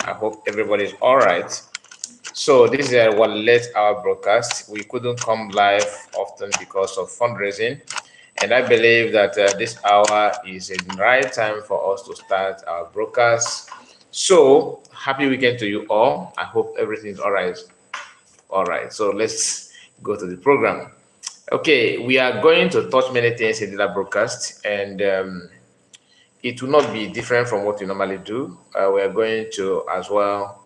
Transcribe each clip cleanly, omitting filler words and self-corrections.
I hope everybody's all right. So this is our late hour broadcast. We couldn't come live often because of fundraising, and I believe that this hour is the right time for us to start our broadcast. So happy weekend to you all. I hope everything is all right. All right, so let's go to the program. Okay, we are going to touch many things in that broadcast, and it will not be different from what we normally do. We are going to as well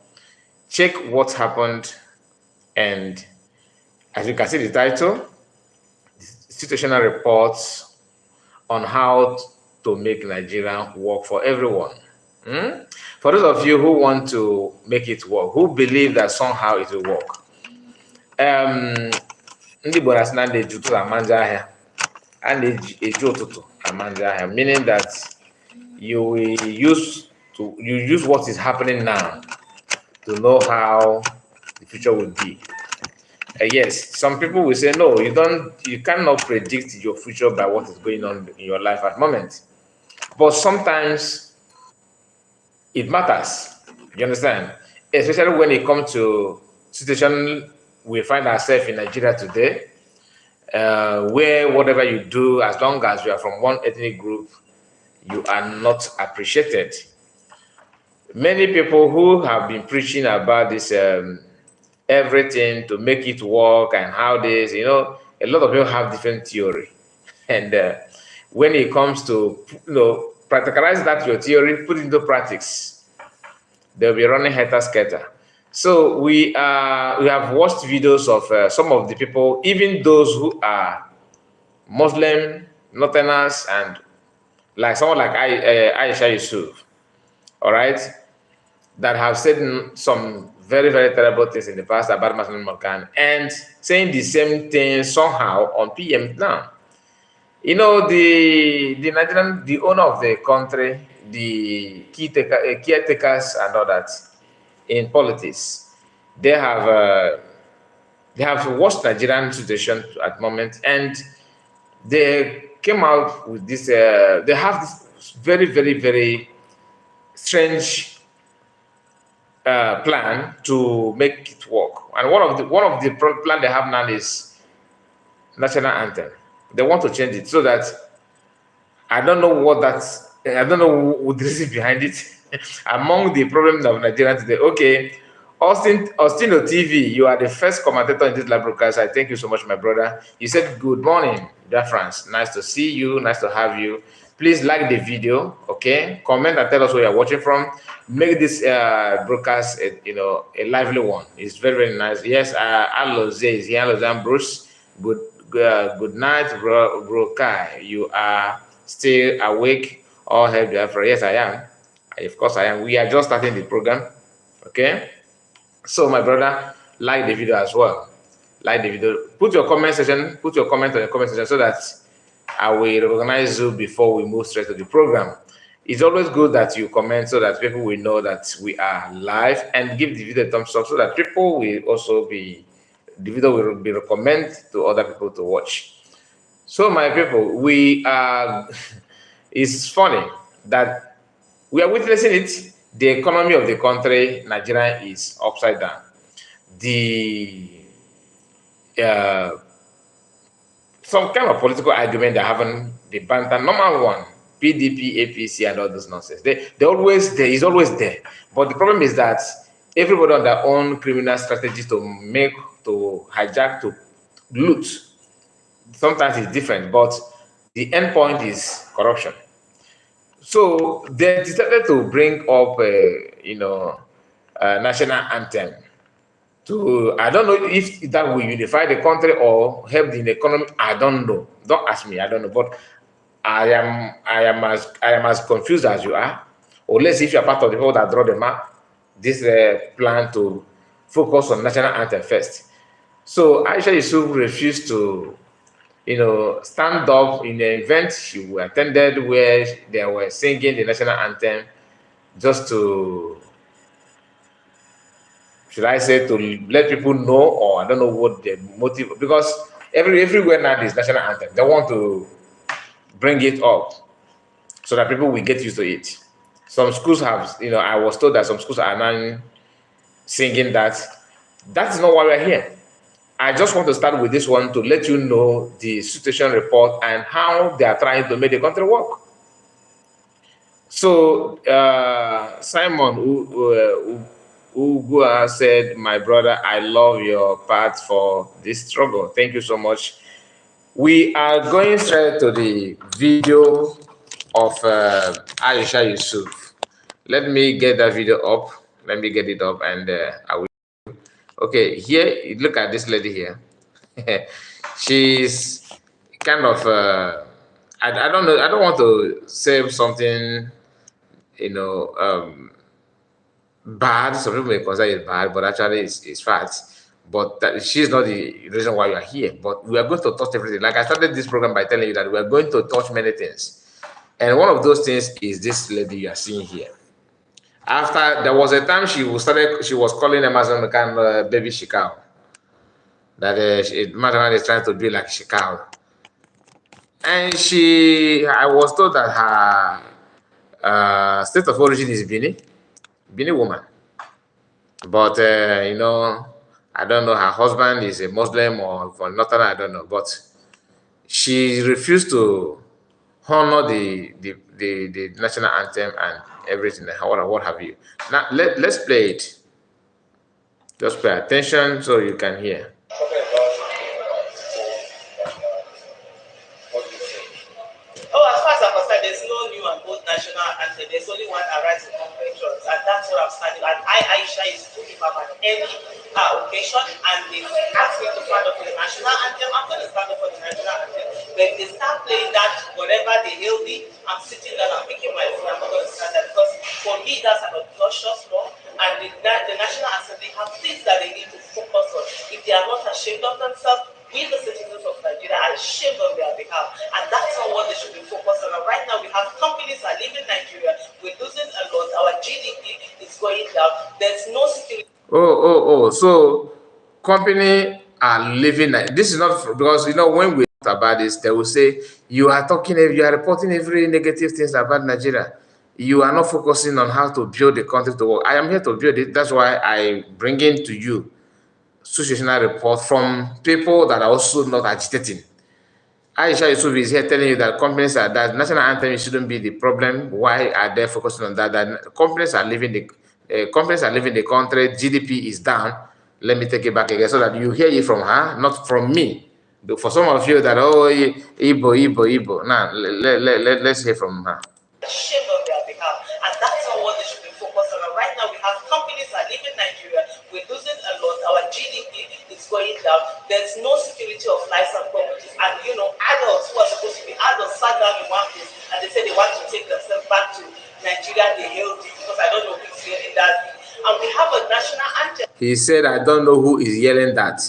check what happened, and as you can see the title, situational reports on how to make Nigeria work for everyone. For those of you who want to make it work, who believe that somehow it will work, ndị Igbo na-asị na na-eji ụtụtụ amanja ahịa, a na-eji ụtụtụ amanja ahịa, meaning that you use what is happening now to know how the future will be. Yes, some people will say no, you cannot predict your future by what is going on in your life at the moment. But sometimes it matters. You understand? Especially when it comes to situation we find ourselves in Nigeria today, where whatever you do, as long as you are from one ethnic group, you are not appreciated. Many people who have been preaching about this everything to make it work and how this, a lot of people have different theory. And when it comes to, practicalize that your theory, put it into practice, they'll be running helter-skelter. So we have watched videos of some of the people, even those who are Muslim, Northerners, and like someone like Aisha Yusuf, all right, that have said some very, very terrible things in the past about Muslim Morgan, and saying the same thing somehow on PM now. The Nigerian, the owner of the country, the caretakers and all that, in politics, they have watched Nigerian situation at the moment, and they came out with this. They have this very, very, very strange plan to make it work. And one of the plan they have now is national anthem. They want to change it so that I don't know the reason behind it. Among the problems of Nigeria today, okay, Austino TV, you are the first commentator in this live broadcast. I thank you so much, my brother. You said good morning, dear friends. Nice to see you. Nice to have you. Please like the video, okay? Comment and tell us where you're watching from. Make this broadcast, a lively one. It's very, very nice. Yes, Aloze is here. Aloze Bruce. Good night, bro Kai. You are still awake? All help you. Yes, I am. Of course I am. We are just starting the program, okay? So my brother, like the video as well. Like the video. Put your comment on the comment section so that I will recognize you before we move straight to the program. It's always good that you comment so that people will know that we are live, and give the video a thumbs up so that people will also the video will be recommended to other people to watch. So my people, we are, it's funny that we are witnessing it. The economy of the country, Nigeria, is upside down. Some kind of political argument they're having, the banter, normal one, PDP, APC, and all those nonsense. There is always there. But the problem is that everybody on their own criminal strategies to hijack, to loot. Sometimes it's different, but the end point is corruption. So they decided to bring up, national anthem. I don't know if that will unify the country or help the economy. I don't know. Don't ask me. I don't know. But I am as confused as you are. Unless if you are part of the people that draw the map, this plan to focus on national anthem first. So Aisha Yusuf refused to, stand up in the event she attended where they were singing the national anthem, just to, should I say, to let people know, or I don't know what the motive, because everywhere now is national anthem. They want to bring it up so that people will get used to it. Some schools have, I was told that some schools are now singing that. That is not why we're here. I just want to start with this one to let you know the situation report and how they are trying to make the country work. So Simon Ugua said, "My brother, I love your part for this struggle. Thank you so much." We are going straight to the video of Aisha Yusuf. Let me get that video up. Let me get it up, and I will. Okay, here, look at this lady here. She's kind of, I don't know, I don't want to say something, bad. Some people may consider it bad, but actually it's fact. But she's not the reason why you are here. But we are going to touch everything. Like I started this program by telling you that we are going to touch many things. And one of those things is this lady you are seeing here. After there was a time she was calling Amazon kind of baby shikao. That Amazon is trying to be like shikao. And I was told that her state of origin is Benin woman. But, I don't know, her husband is a Muslim or from Northern, I don't know. But she refused to honor the national anthem and everything, what have you. Now, let's play it. Just pay attention so you can hear. National anthem. There's only one arise in conventions, and that's what I'm standing. And Aisha, is talking about any occasion, and they ask me to stand up for the national anthem. I'm going to stand up for the national anthem. When they start playing that, whatever they hail me, I'm sitting down, I'm picking my phone. I'm not going to stand there because for me that's an obnoxious law. And the National Assembly have things that they need to focus on. If they are not ashamed of themselves, we, the citizens of Nigeria, are ashamed on their behalf. And that's not what they should be focused on. And right now, we have companies that live in Nigeria. We're losing a lot. Our GDP is going down. There's no security. So company are living. This is not because, when we talk about this, they will say, you are reporting every negative things about Nigeria. You are not focusing on how to build the country to work. I am here to build it. That's why I bring in to you situational report from people that are also not agitating. Aisha Yusuf is here telling you that that national anthem shouldn't be the problem. Why are they focusing on that? That companies are leaving the country. GDP is down. Let me take it back again so that you hear it from her, not from me. For some of you that Igbo. Now let's hear from her. Shame on their behalf, and that's not what they should be focused on. And right now, we have companies that live in Nigeria. We're losing a lot. Our GDP is going down. There's no security of lives and properties. And adults who are supposed to be adults sat down in one place and they say they want to take themselves back to Nigeria. They hailed it because I don't know who's yelling that. And we have a national anthem. He said, "I don't know who is yelling that."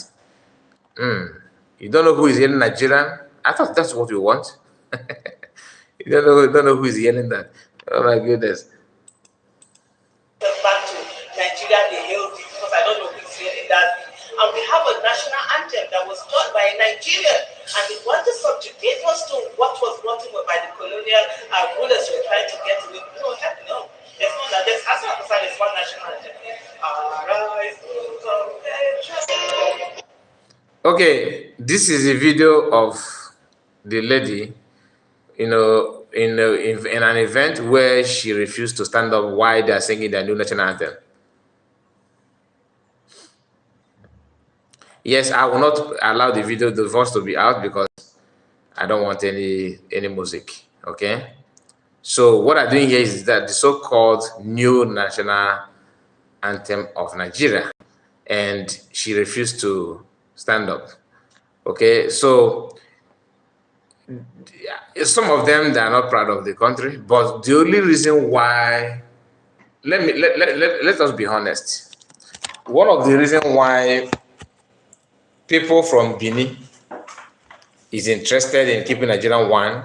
You don't know who is yelling Nigeria? I thought that's what you want. You don't know who is yelling that. Oh my goodness. Back to Nigeria, they hailed it because I don't know who's yelling that. And we have a national anthem that was done by a Nigerian, and they want to subjugate us to what was brought in by the colonial rulers were trying to get to. No. There's not that. There's as far as there's one national anthem. Okay, this is a video of the lady, in an event where she refused to stand up while they are singing their new national anthem. Yes, I will not allow the voice to be out because I don't want any music. Okay, so what I'm doing here is that the so-called new national anthem of Nigeria, and she refused to stand up. Okay, so some of them, they are not proud of the country, but the only reason why, let us be honest. One of the reasons why people from Benin is interested in keeping Nigeria one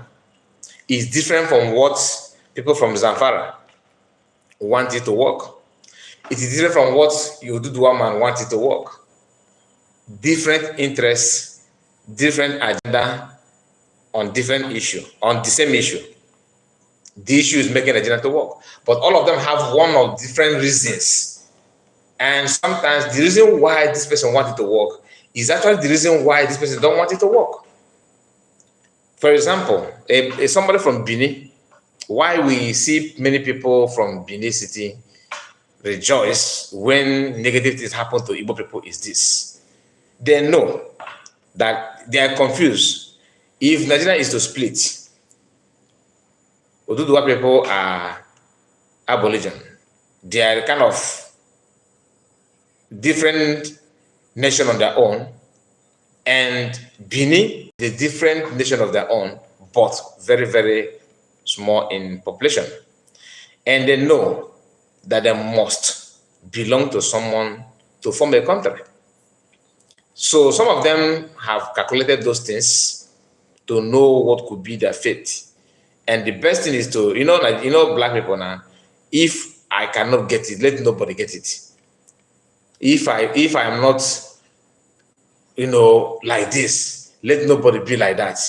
is different from what people from Zamfara want it to work. It is different from what Yoduduwa man want it to work. Different interests, different agenda on different issue, on the same issue. The issue is making Nigeria to work. But all of them have one or different reasons. And sometimes the reason why this person wanted to work is actually the reason why this person don't want it to work. For example, somebody from Benin, why we see many people from Benin City rejoice when negative things happen to Igbo people is this. They know that they are confused. If Nigeria is to split, Oduduwa people are abolition. They are kind of different nation on their own, and Benin, the different nation of their own, but very, very small in population. And they know that they must belong to someone to form a country. So some of them have calculated those things to know what could be their fate. And the best thing is to, black people now, if I cannot get it, let nobody get it. If I'm not, like this, let nobody be like that.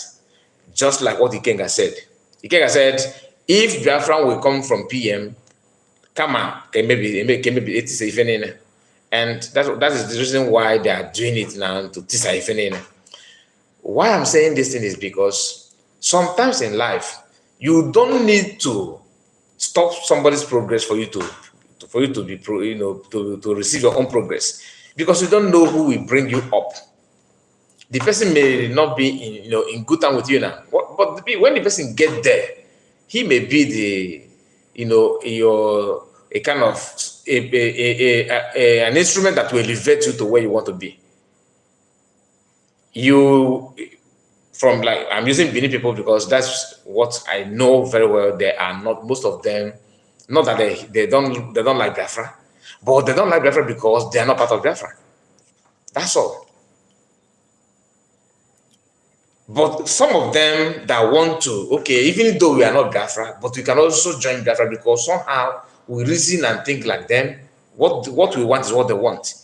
Just like what Ikenga said. Ikenga said, if Biafran will come from PM, come on, maybe 80 and that is the reason why they are doing it now to Tisa Ifenene. Why I'm saying this thing is because sometimes in life, you don't need to stop somebody's progress for you to be to receive your own progress, because you don't know who will bring you up. The person may not be in good time with you now, but when the person get there, he may be a kind of an instrument that will elevate you to where you want to be. I'm using Benin people because that's what I know very well. They are not, most of them, not that they don't like Biafra, but they don't like Biafra because they are not part of Biafra. That's all. But some of them that want to, even though we are not Biafra, but we can also join Biafra because somehow we reason and think like them. What we want is what they want.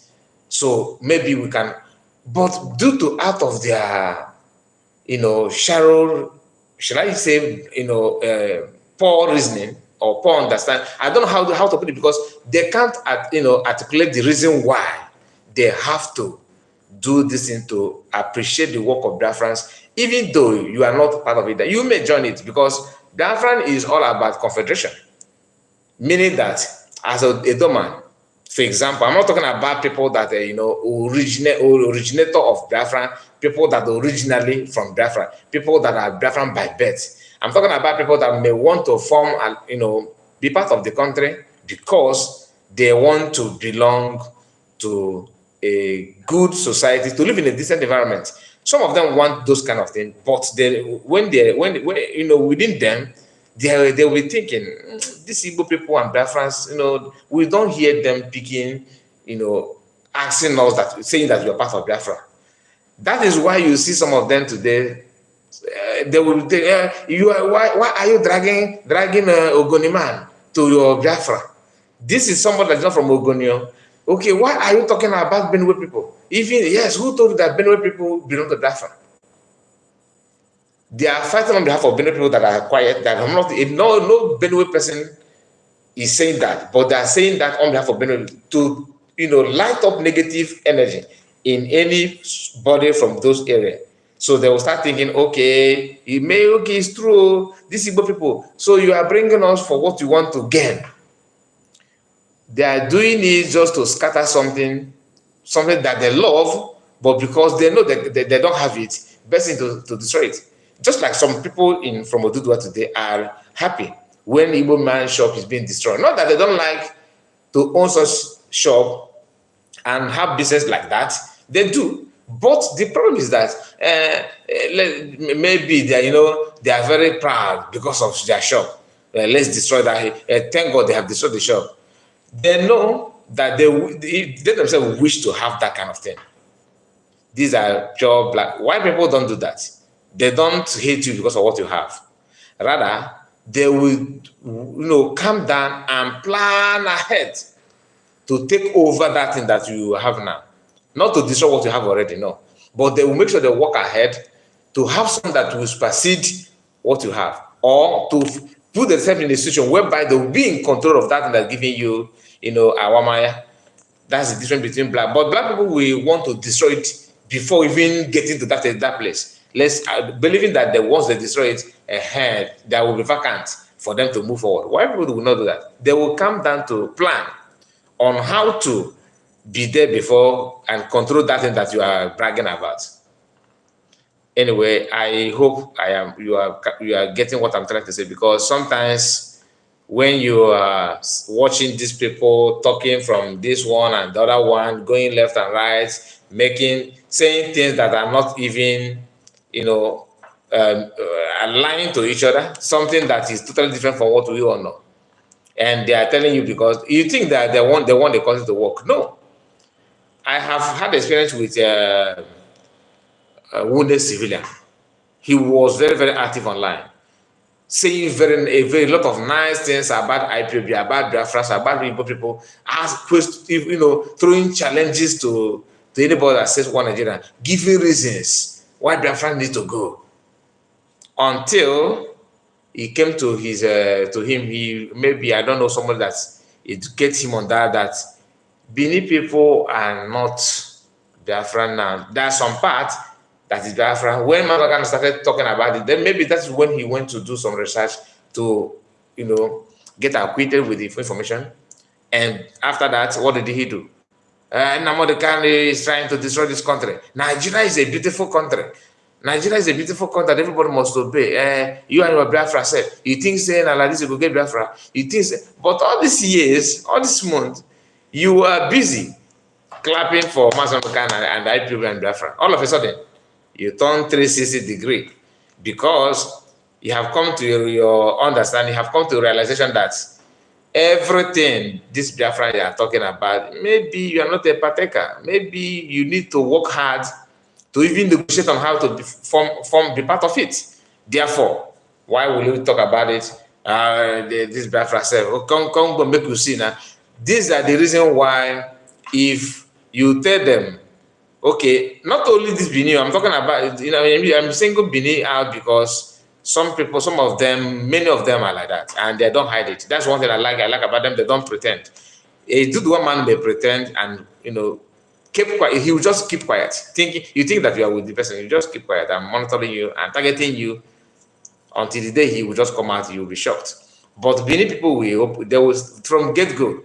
So maybe we can, but due to out of their, shallow, shall I say, poor reasoning or poor understanding. I don't know how to put it, because they can't, articulate the reason why they have to do this thing to appreciate the work of Biafrans, even though you are not part of it. You may join it because Biafran is all about confederation, meaning that as a domain, for example, I'm not talking about people that originator of Biafra, people that are originally from Biafra, people that are Biafran by birth. I'm talking about people that may want to form and be part of the country because they want to belong to a good society, to live in a decent environment. Some of them want those kind of things, but when within them, they will be thinking, these Igbo people and Biafrans, we don't hear them picking, asking us that, saying that we are part of Biafra. That is why you see some of them today. They will think, why are you dragging Ogoniman to your Biafra? This is somebody that's not from Ogonio. Okay, why are you talking about Benue people? Yes, who told you that Benue people belong to Biafra? They are fighting on behalf of Benue people that are quiet. That I'm not. No Benue person is saying that, but they are saying that on behalf of Benue to light up negative energy in anybody from those areas. So they will start thinking, it's true. These Igbo people. So you are bringing us for what you want to gain. They are doing it just to scatter something that they love, but because they know that they don't have it, best thing to destroy it. Just like some people from Oduduwa today are happy when Igbo man shop is being destroyed. Not that they don't like to own such shop and have business like that. They do. But the problem is that maybe they are very proud because of their shop. Let's destroy that. Thank God they have destroyed the shop. They know that they themselves wish to have that kind of thing. These are pure black. White people don't do that. They don't hate you because of what you have. Rather, they will, calm down and plan ahead to take over that thing that you have now. Not to destroy what you have already, no. But they will make sure they work ahead to have something that will supersede what you have, or to put themselves in a situation whereby they will be in control of that thing that's giving you, awamaya. That's the difference between black. But black people will want to destroy it before even getting to that place. Believing that once they destroy it, ahead there will be vacant for them to move forward. White people will not do that. They will come down to plan on how to be there before and control that thing that you are bragging about. Anyway, I hope you are getting what I'm trying to say, because sometimes when you are watching these people talking from this one and the other one, going left and right, saying things that are not even, aligning to each other, something that is totally different from what we all know. And they are telling you because you think that they want the country to work. No. I have had experience with a wounded civilian. He was very, very active online, saying a very lot of nice things about IPOB, about Biafras, about people, ask questions, throwing challenges to anybody that says 9jeria, giving reasons why Biafra needs to go. Until he came to him, maybe, I don't know, somebody that educates him on that Benin people are not Biafra now. There's some part that is Biafra. When Managan started talking about it, then maybe that's when he went to do some research to, get acquainted with the information. And after that, what did he do? Namodekan is trying to destroy this country. Nigeria is a beautiful country. Nigeria is a beautiful country that everybody must obey. You and your Biafra said, you think saying like this, you go get Biafra. You think, but all these years, all this month, you are busy clapping for Masamukan and IPOB and Biafra. All of a sudden, you turn 360 degree because you have come to your understanding, you have come to a realization that everything this Biafra you are talking about, maybe you are not a partaker. Maybe you need to work hard to even negotiate on how to be part of it. Therefore, why will you talk about it? This Biafra said, come make you see now. These are the reason why, if you tell them, okay, not only this Benin, I'm talking about, I'm single Benin out because some people, many of them are like that, and they don't hide it. That's one thing I like about them. They don't pretend. A good one man may pretend and, keep quiet. He will just keep quiet. You think that you are with the person, you just keep quiet. I'm monitoring you and targeting you until the day he will just come out, you will be shocked. But Benin people from get-go,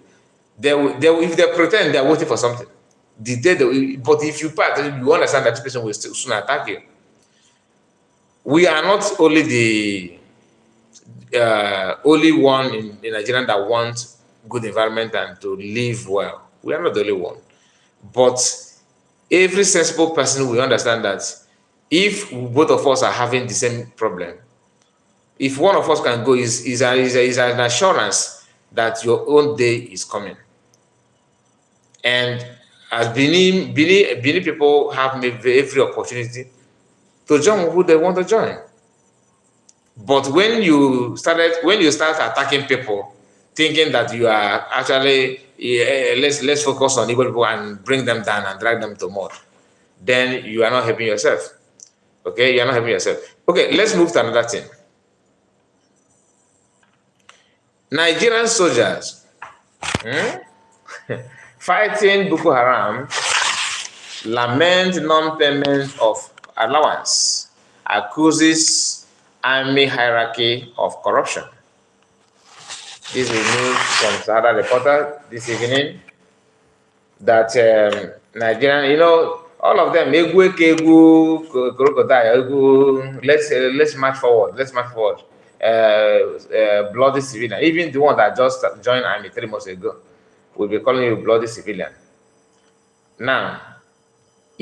if they pretend they're waiting for something, but if you part, you understand that this person will still soon attack you. We are not only the only one in Nigeria that wants good environment and to live well. We are not the only one. But every sensible person will understand that if both of us are having the same problem, if one of us can go, is an assurance that your own day is coming. And as Benin people have every opportunity to join who they want to join. But when you start attacking people, thinking that you are actually let's focus on Igbo people and bring them down and drag them to mud, then you are not helping yourself. Okay, you are not helping yourself. Okay, let's move to another thing. Nigerian soldiers fighting Boko Haram lament non-payment of allowance, accuses army hierarchy of corruption. This is news from Sahara Reporter this evening that Nigerian, all of them, let's march forward, bloody civilian. Even the one that just joined army 3 months ago will be calling you bloody civilian. Now,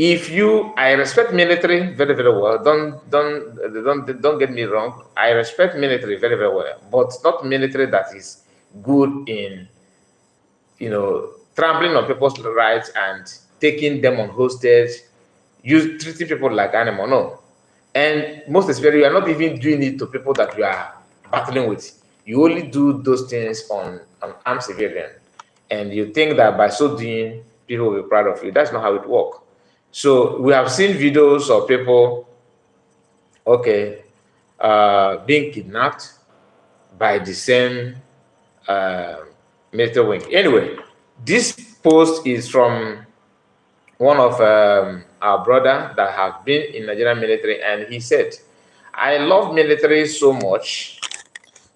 I respect military very, very well. Don't get me wrong. I respect military very, very well, but not military that is good in, trampling on people's rights and taking them on hostage, treating people like animals. No, and most especially, you are not even doing it to people that you are battling with. You only do those things on armed civilian, and you think that by so doing, people will be proud of you. That's not how it works. So we have seen videos of people, being kidnapped, by the same military wing. Anyway, this post is from one of our brother that have been in Nigerian military, and he said, I love military so much.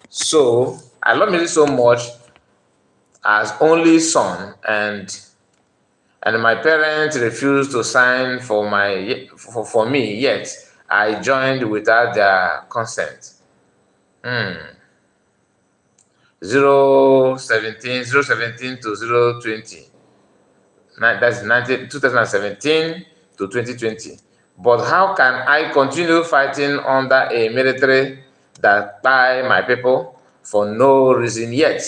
So I love military so much as only son, and my parents refused to sign for me, yet I joined without their consent. 017 to 020. That's 2017 to 2020. But how can I continue fighting under a military that buy my people for no reason yet?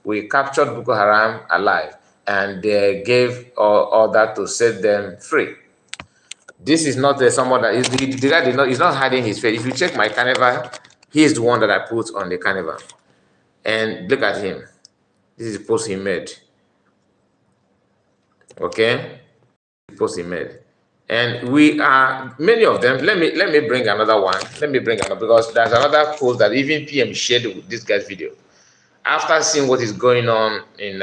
We captured Boko Haram alive, and they gave order to set them free. This is not someone that is the guy is not hiding his face. If you check my carnival, he is the one that I put on the carnival. And look at him. This is the post he made. Okay? The post he made. And we are many of them. Let me bring another one. Let me bring another, because there's another post that even PM shared with this guy's video. After seeing what is going on in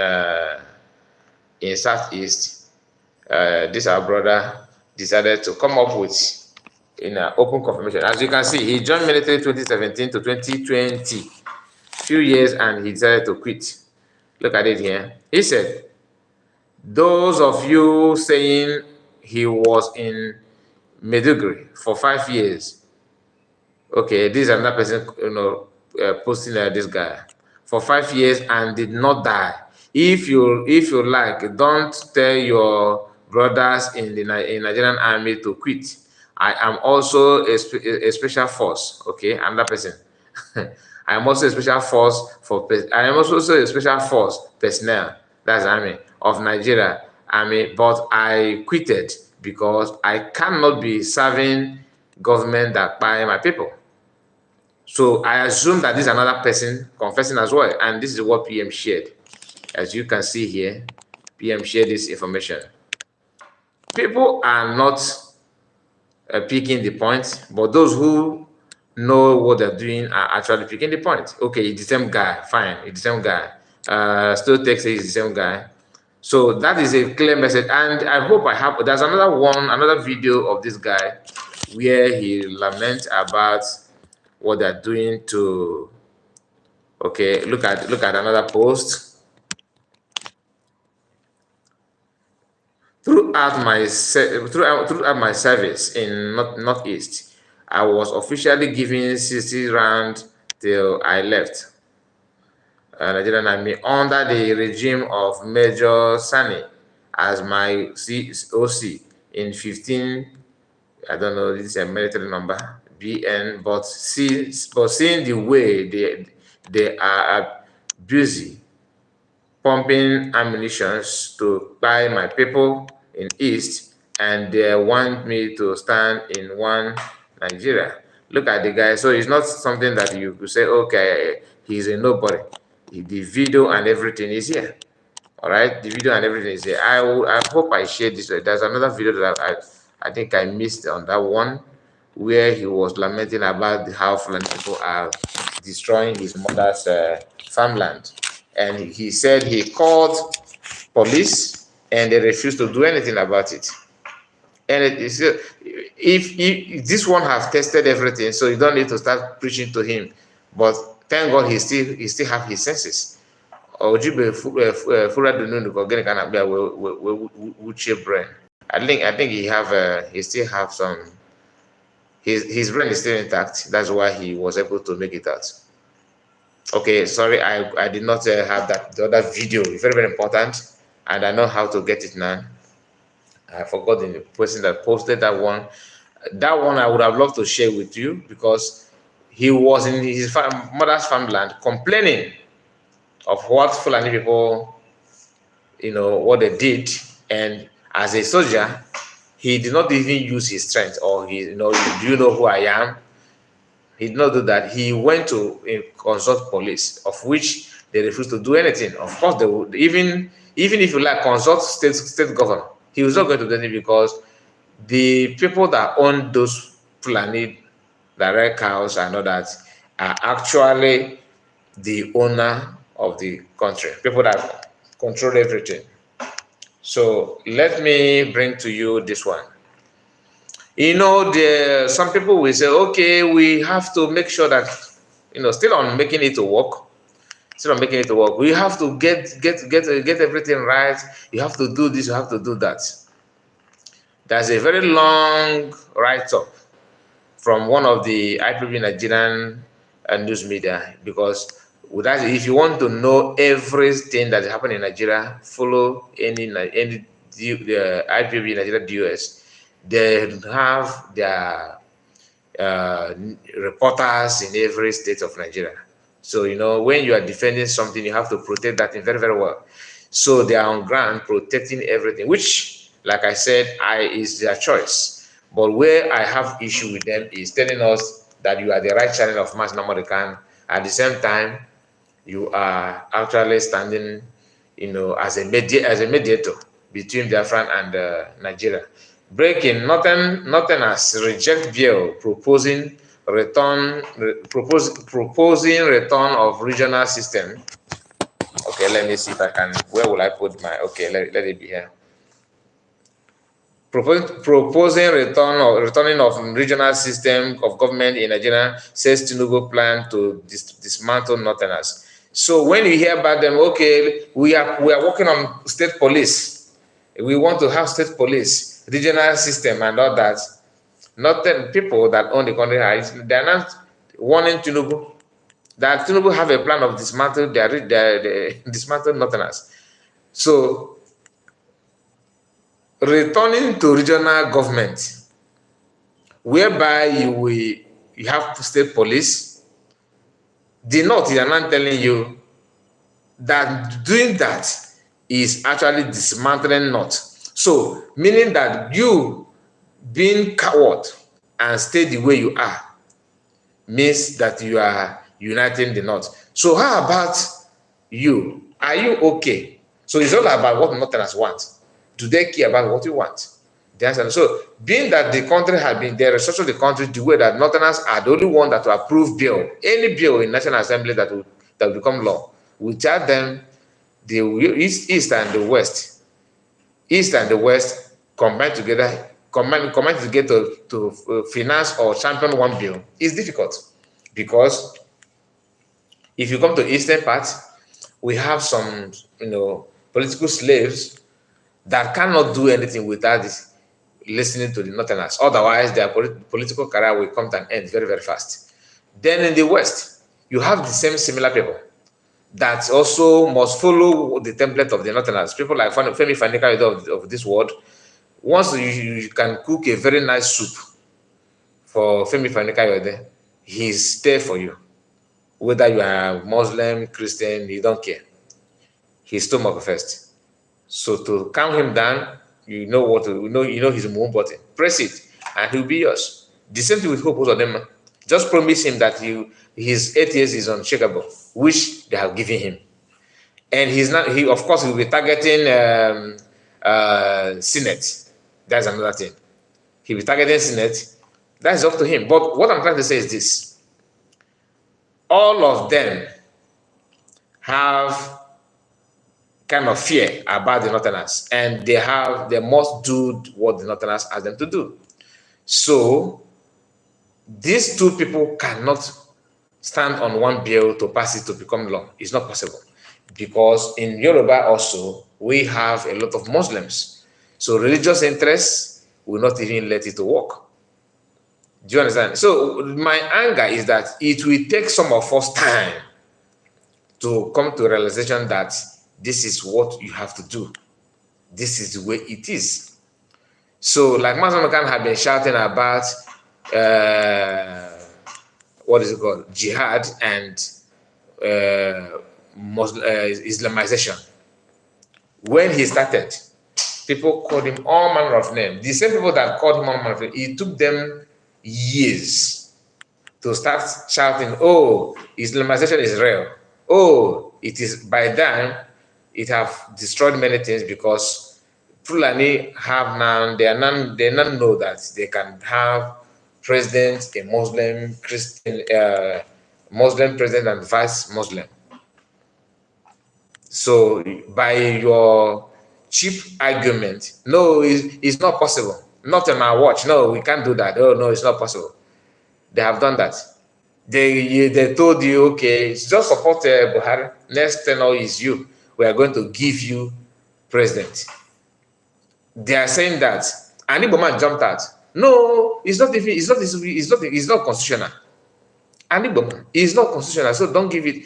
Southeast, this our brother decided to come up with in an open confirmation. As you can see, he joined military 2017 to 2020, few years, and he decided to quit. Look at it here. He said, those of you saying he was in Maiduguri for 5 years. Okay, this is another person, posting this guy for 5 years and did not die. If you like, don't tell your brothers in the Nigerian army to quit. I am also a special force. Okay, another person. I am also a special force I am also a special force personnel. That's army of Nigeria army, but I quitted because I cannot be serving government that buy my people. So I assume that this is another person confessing as well, and this is what PM shared. As you can see here, PM shared this information. People are not picking the point, but those who know what they're doing are actually picking the point. Okay, it's the same guy, fine, it's the same guy. Still takes it, it's the same guy. So that is a clear message, and I hope there's another video of this guy where he laments about what they're doing to. Okay, look at another post. Throughout my service in Northeast, I was officially given 60 rounds till I left Nigerian Army under the regime of Major Sani as my OC in 15. I don't know, this is a military number, BN, but seeing the way they are busy pumping ammunition to buy my people in East, and they want me to stand in one Nigeria. Look at the guy. So it's not something that you could say, okay, he's a nobody. The video and everything is here. All right, the video and everything is here. I hope I shared this. There's another video that I think I missed on that one, where he was lamenting about how Fulani people are destroying his mother's farmland. And he said he called police and they refused to do anything about it. And if this one has tested everything, so you don't need to start preaching to him. But thank God he still have his senses. I think he still have some. His brain is still intact. That's why he was able to make it out. Okay, sorry, I did not have the other video. It's very, very important, and I know how to get it now. I forgot the person that posted that one. That one I would have loved to share with you, because he was in his mother's farmland complaining of what Fulani people, what they did, and as a soldier, he did not even use his strength, or do you know who I am? He did not do that. He went to consult police, of which they refused to do anything. Of course, they would, even if you like, consult state governor. He was not going to do anything, because the people that own those Fulani direct cows and all that are actually the owner of the country, people that control everything. So let me bring to you this one. Some people will say, okay, we have to make sure that, still on making it to work. Still on making it to work. We have to get everything right. You have to do this. You have to do that. There's a very long write-up from one of the IPOB Nigerian news media, because if you want to know everything that is happening in Nigeria, follow any the IPOB Nigeria DOS. They have their reporters in every state of Nigeria. So, when you are defending something, you have to protect that thing very, very well. So they are on ground protecting everything, which, like I said, is their choice. But where I have issue with them is telling us that you are the right channel of mass Namorican. At the same time, you are actually standing, as a mediator between Biafran and Nigeria. Breaking, nothing as reject bill proposing return of regional system. Okay, let me see if I can. Where will I put my? Okay, let it be here. Proposing returning of regional system of government in Nigeria, says Tinubu plan to dismantle Northerners. So when you hear about them, okay, we are working on state police. We want to have state police, regional system, and all that. Northern people that own the country, they are not warning Tinubu that Tinubu have a plan of dismantle dismantle Northerners. So returning to regional government, whereby you have state police, the North is not telling you that doing that is actually dismantling North. So meaning that you being coward and stay the way you are means that you are uniting the North. So how about you? Are you okay? So it's all about what Northerners want. Do they care about what you want? The answer. So, being that the country had been there, restructured the country the way that Northerners are the only one that will approve bill, any bill in National Assembly that will become law, without them, the East and the West combine together to finance or champion one bill is difficult, because if you come to Eastern part, we have some political slaves that cannot do anything without this, listening to the Northerners. Otherwise, their political career will come to an end very, very fast. Then in the West, you have the similar people that also must follow the template of the Northerners. People like Femi Fanika of this world. Once you can cook a very nice soup for Femi Fanika, he's there for you. Whether you are Muslim, Christian, he don't care. His stomach first. So to calm him down, you know his moon button. Press it, and he'll be yours. The same thing with Hope of them. Just promise him that his 8 years is unshakable, which they have given him. And he of course will be targeting Senate. That's another thing. He'll be targeting Senate. That's up to him. But what I'm trying to say is this. All of them have kind of fear about the Northerners, and they must do what the Northerners ask them to do. So these two people cannot stand on one bill to pass it to become law. It's not possible, because in Yoruba also we have a lot of Muslims, so religious interests will not even let it to work. Do you understand? So my anger is that it will take some of us time to come to a realization that this is what you have to do. This is the way it is. So, like Mazamokan have been shouting about, what is it called? Jihad and Islamization. When he started, people called him all manner of names. The same people that called him all manner of names, it took them years to start shouting, oh, Islamization is real. Oh, it is. By then, it have destroyed many things, because Fulani have now, they now know that they can have president, a Muslim, Christian, Muslim president and vice Muslim. So by your cheap argument, no, it's not possible. Not on our watch. No, we can't do that. Oh no, it's not possible. They have done that. They told you, okay, just support Buhari. Next tenor is you. We are going to give you president. They are saying that, and Igbo man jumped out. No, it's not constitutional. And Igbo man, it's not constitutional. So don't give it.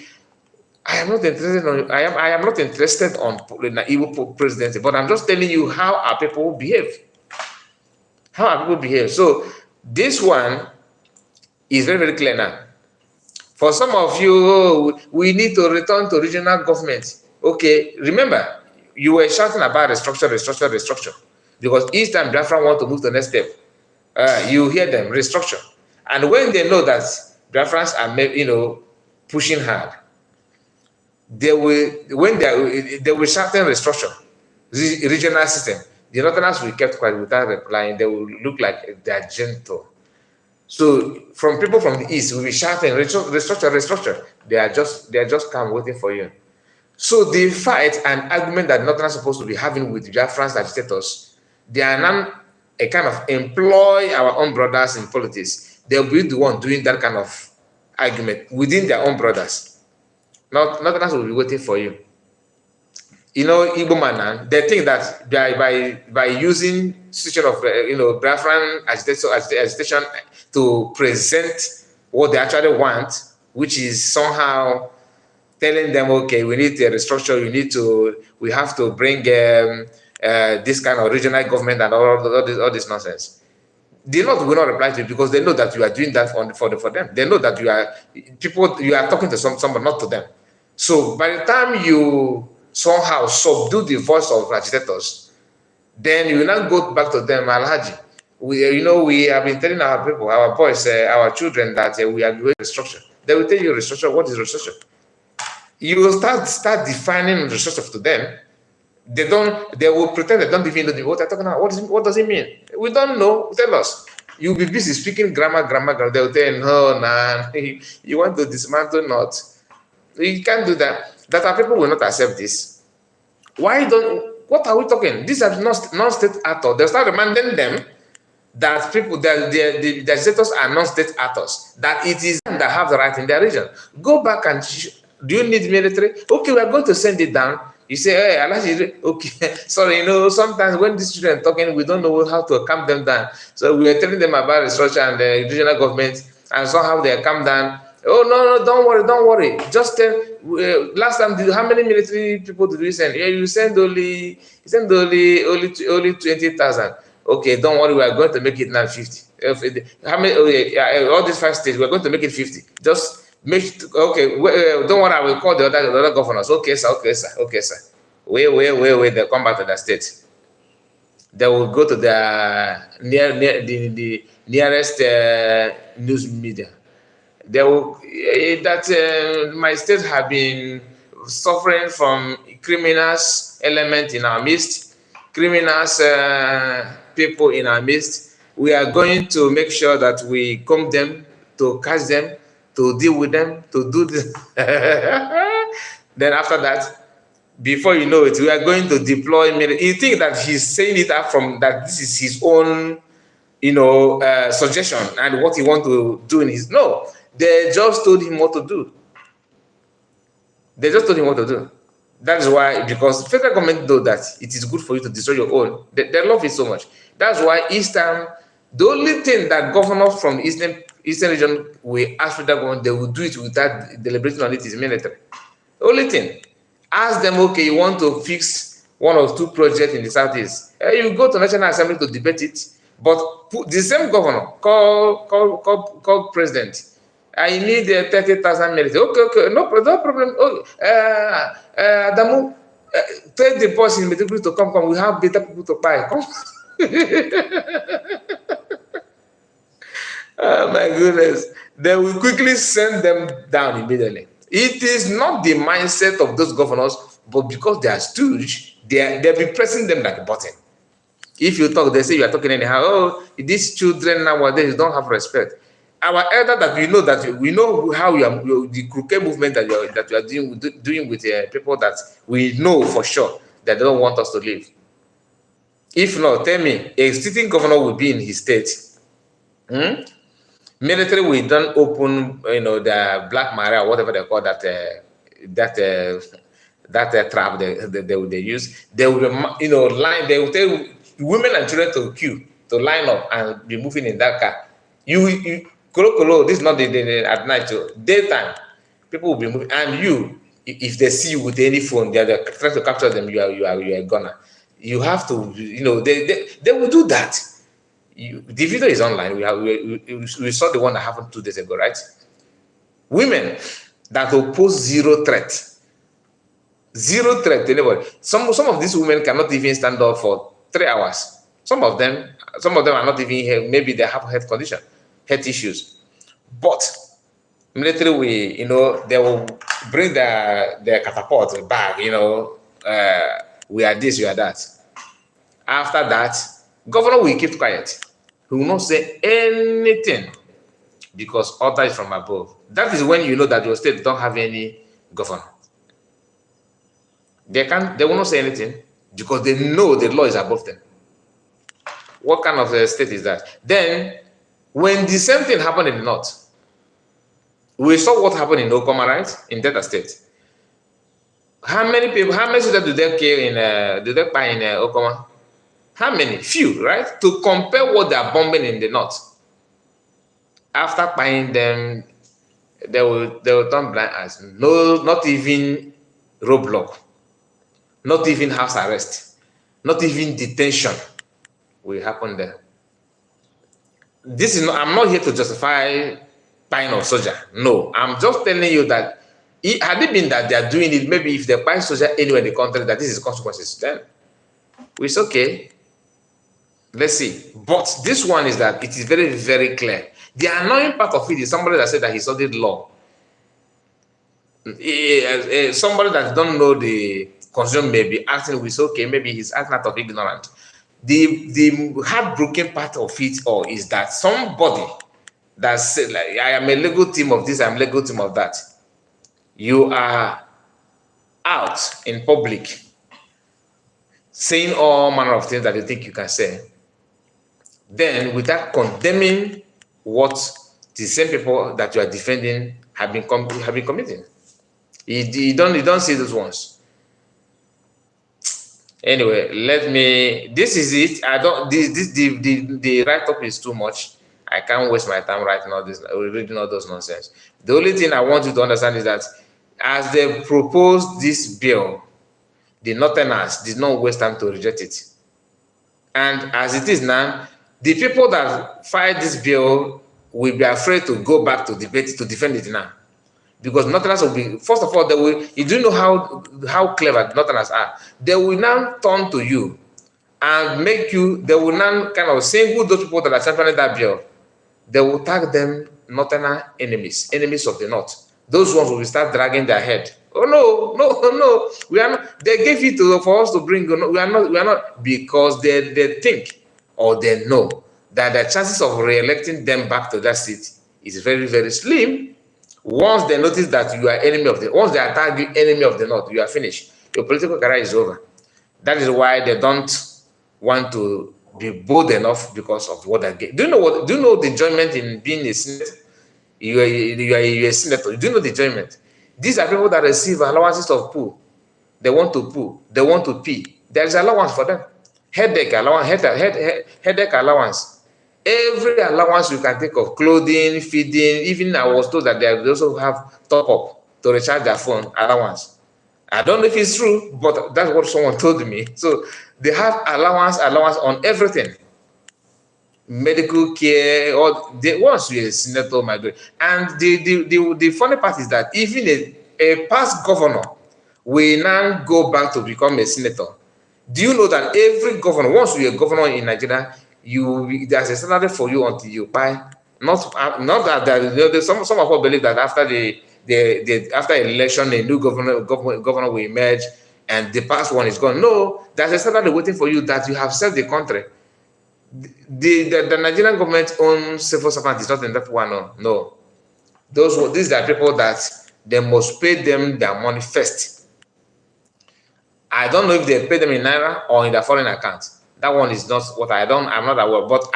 I am not interested on. I am not interested on Igbo presidency. But I'm just telling you how our people behave. How our people behave. So this one is very, very clear now. For some of you, oh, we need to return to regional government. Okay, remember, you were shouting about restructure. Because each time Biafra want to move to the next step, you hear them, restructure. And when they know that Biafrans are, pushing hard, they will shouting restructure, regional system. The Northerners will kept quiet without replying. They will look like they're gentle. So from people from the east, we'll be shouting restructure. They are just calm waiting for you. So the fight and argument that Northerners are supposed to be having with Biafrans agitators, they are now a kind of employ our own brothers in politics. They'll be the one doing that kind of argument within their own brothers. Northerners will be waiting for you. Igbo man, they think that by using situation of Biafran agitation to present what they actually want, which is somehow telling them, okay, we need a restructure, we have to bring this kind of regional government and all this nonsense. The North will not reply to you because they know that you are doing that for them. They know that you are talking to someone, not to them. So by the time you somehow subdue the voice of agitators, then you will not go back to them, Alhaji. We have been telling our people, our boys, our children that we are going to restructure. They will tell you restructure. What is restructure? You will start defining restructure to them. They will pretend they don't even know what they're talking about. What does it mean? We don't know. Tell us. You'll be busy speaking grammar. They will tell you, no, nah, you want to dismantle not. You can't do that. That our people will not accept this. What are we talking? These are non-state actors. They'll start reminding them that the agitators are non-state actors, that it is them that have the right in their region. Go back and, do you need military? Okay, we are going to send it down. You say, hey, okay, sorry, sometimes when these children are talking, we don't know how to calm them down. So we are telling them about restructure and the regional government, and somehow they calm down. Oh, no, don't worry. Just last time, how many military people did we send? Yeah, you send only 20,000. Okay, don't worry, we are going to make it now 50. How many? All these 5 states, we are going to make it 50. Just okay. Don't worry, I will call the other governors. Okay, sir. Wait. They'll come back to the state. They will go to the nearest news media. They will my state have been suffering from criminals element in our midst, criminals people in our midst. We are going to make sure that we comb them, to catch them, to deal with them, to do this. Then after that, before you know it, we are going to deploy. You think that he's saying it out from that this is his own, suggestion and what he wants to do in his no. They just told him what to do. That is why, because federal government know that it is good for you to destroy your own. They love it so much. That's why each time, the only thing that governors from the eastern region will ask federal government, they will do it without deliberating on it is military. The only thing. Ask them, okay, you want to fix 1 or 2 projects in the southeast. You go to National Assembly to debate it, but the same governor call president. I need 30,000 military. Okay, no problem. Adamu, tell the boss in military to come. We have better people to buy. Come. Oh my goodness. They will quickly send them down immediately. It is not the mindset of those governors, but because they are stooge, they'll be pressing them like a button. If you talk, they say you are talking anyhow. Oh, these children nowadays don't have respect. our elder that we know how the crooked movement that you are doing with people that we know for sure that they don't want us to live. If not, tell me, a sitting governor will be in his state. Military will don't open, the Black Maria, whatever they call that, trap they use. They will, line. They will tell women and children to queue, to line up and be moving in that car. Kolo, this is not the at night, so daytime, people will be moving, and if they see you with any phone, they're trying to capture them. You are a gunner. You have to, they will do that. The video is online. We saw the one that happened 2 days ago, right? Women that oppose zero threat to anybody. Some of these women cannot even stand up for 3 hours. Some of them are not even here. Maybe they have health condition, health issues. But military, they will bring their catapult bag. We are this, we are that. After that, governor will keep quiet. He will not say anything because order is from above. That is when you know that your state don't have any governor. They will not say anything because they know the law is above them. What kind of a state is that? Then, when the same thing happened in the north, we saw what happened in Okoma, right? In Delta State. How many soldiers do they kill in Okoma? How many? Few, right? To compare what they are bombing in the north. After buying them, they will turn blind eyes. No, not even roadblock, not even house arrest, not even detention will happen there. I'm not here to justify buying of soldier. No, I'm just telling you that had it been that they are doing it, maybe if they buy soldier anywhere in the country, that this is consequences, then it's okay. Let's see. But this one is that it is very, very clear. The annoying part of it is somebody that said that he studied law. Somebody that don't know the constitution may be acting with okay, maybe he's acting out of ignorance. The heartbroken part of it all is that somebody that said, like, I am a legal team of this, I'm a legal team of that. You are out in public saying all manner of things that you think you can say. Then, without condemning what the same people that you are defending have been committing, you don't see those ones. Anyway, this is it. The write-up is too much. I can't waste my time writing all this, reading all those nonsense. The only thing I want you to understand is that as they proposed this bill, the Northerners did not waste time to reject it. And as it is now, the people that fight this bill will be afraid to go back to debate to defend it now. Because Northerners will be, first of all, you do know how clever Northerners are. They will now turn to you and they will now kind of single those people that are championing that bill. They will tag them Northerner enemies of the North. Those ones will start dragging their head. Oh no, we are not. They gave it for us to bring. We are not because they think or they know that the chances of re-electing them back to that seat is very, very slim. Once they notice that you are once they attack you enemy of the North, you are finished. Your political career is over. That is why they don't want to be bold enough because of what they get. Do you know the enjoyment in being a senator? You are a senator. Do you know the enjoyment? These are people that receive allowances of poo. They want to poo. They want to pee. There is allowance for them. Headache allowance. Every allowance you can think of, clothing, feeding, even I was told that they also have top up to recharge their phone allowance. I don't know if it's true, but that's what someone told me. So they have allowance on everything. Medical care, once you're a senator, my God. And the funny part is that even a past governor will now go back to become a senator. Do you know that every governor, once you're a governor in Nigeria, there's a salary for you until you buy. Not that some of us believe that after after election, a new governor will emerge and the past one is gone. No, there's a salary waiting for you that you have served the country. The Nigerian government own civil servant is not in that one. No. These are people that they must pay them their money first. I don't know if they pay them in naira or in their foreign account. That one is not what I'm not aware. But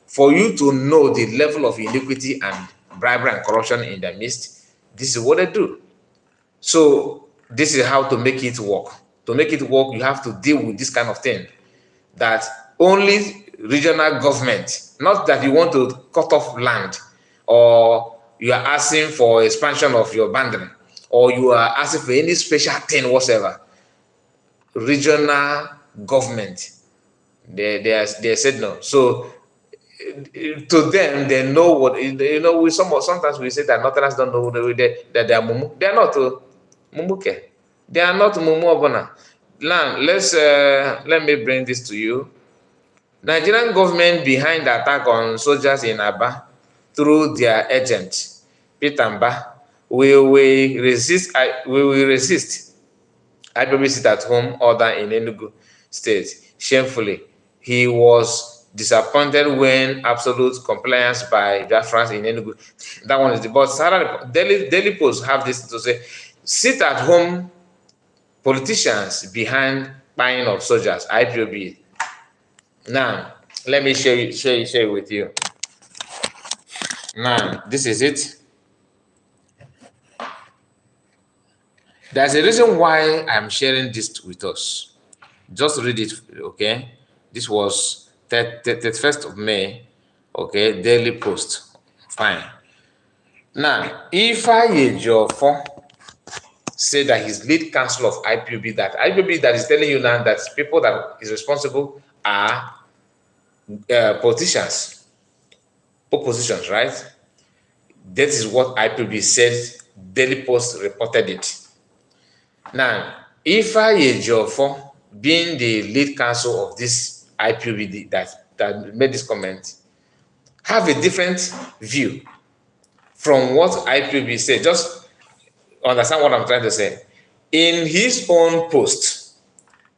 for you to know the level of iniquity and bribery and corruption in their midst, this is what they do. So this is how to make it work. To make it work, you have to deal with this kind of thing. That only regional government, not that you want to cut off land, or you are asking for expansion of your boundary, or you are asking for any special thing whatsoever. Regional government, they said no. So to them, they know what, sometimes we say that Northerners don't know that they are mumu. They are not mumuke. They are not mumu obana. Let me bring this to you. Nigerian government behind the attack on soldiers in Aba through their agent Peter Mba will resist. We will resist IPOB sit at home order in Enugu State. Shamefully, he was disappointed when absolute compliance by Biafrans in Enugu. That one is the but Daily Post have this to say: sit at home politicians behind buying of soldiers, IPOB. Now, let me share it with you. Now, this is it. There's a reason why I'm sharing this with us. Just read it, okay? This was 31st of May, okay? Daily Post. Fine. Now, if Ejiofor said that his lead counsel of IPOB, that is telling you now that people that is responsible are politicians, oppositions, right? That is what IPOB said. Daily Post reported it. Now, if Ejiofor, being the lead counsel of this IPOB that made this comment, have a different view from what IPOB said, just understand what I'm trying to say. In his own post,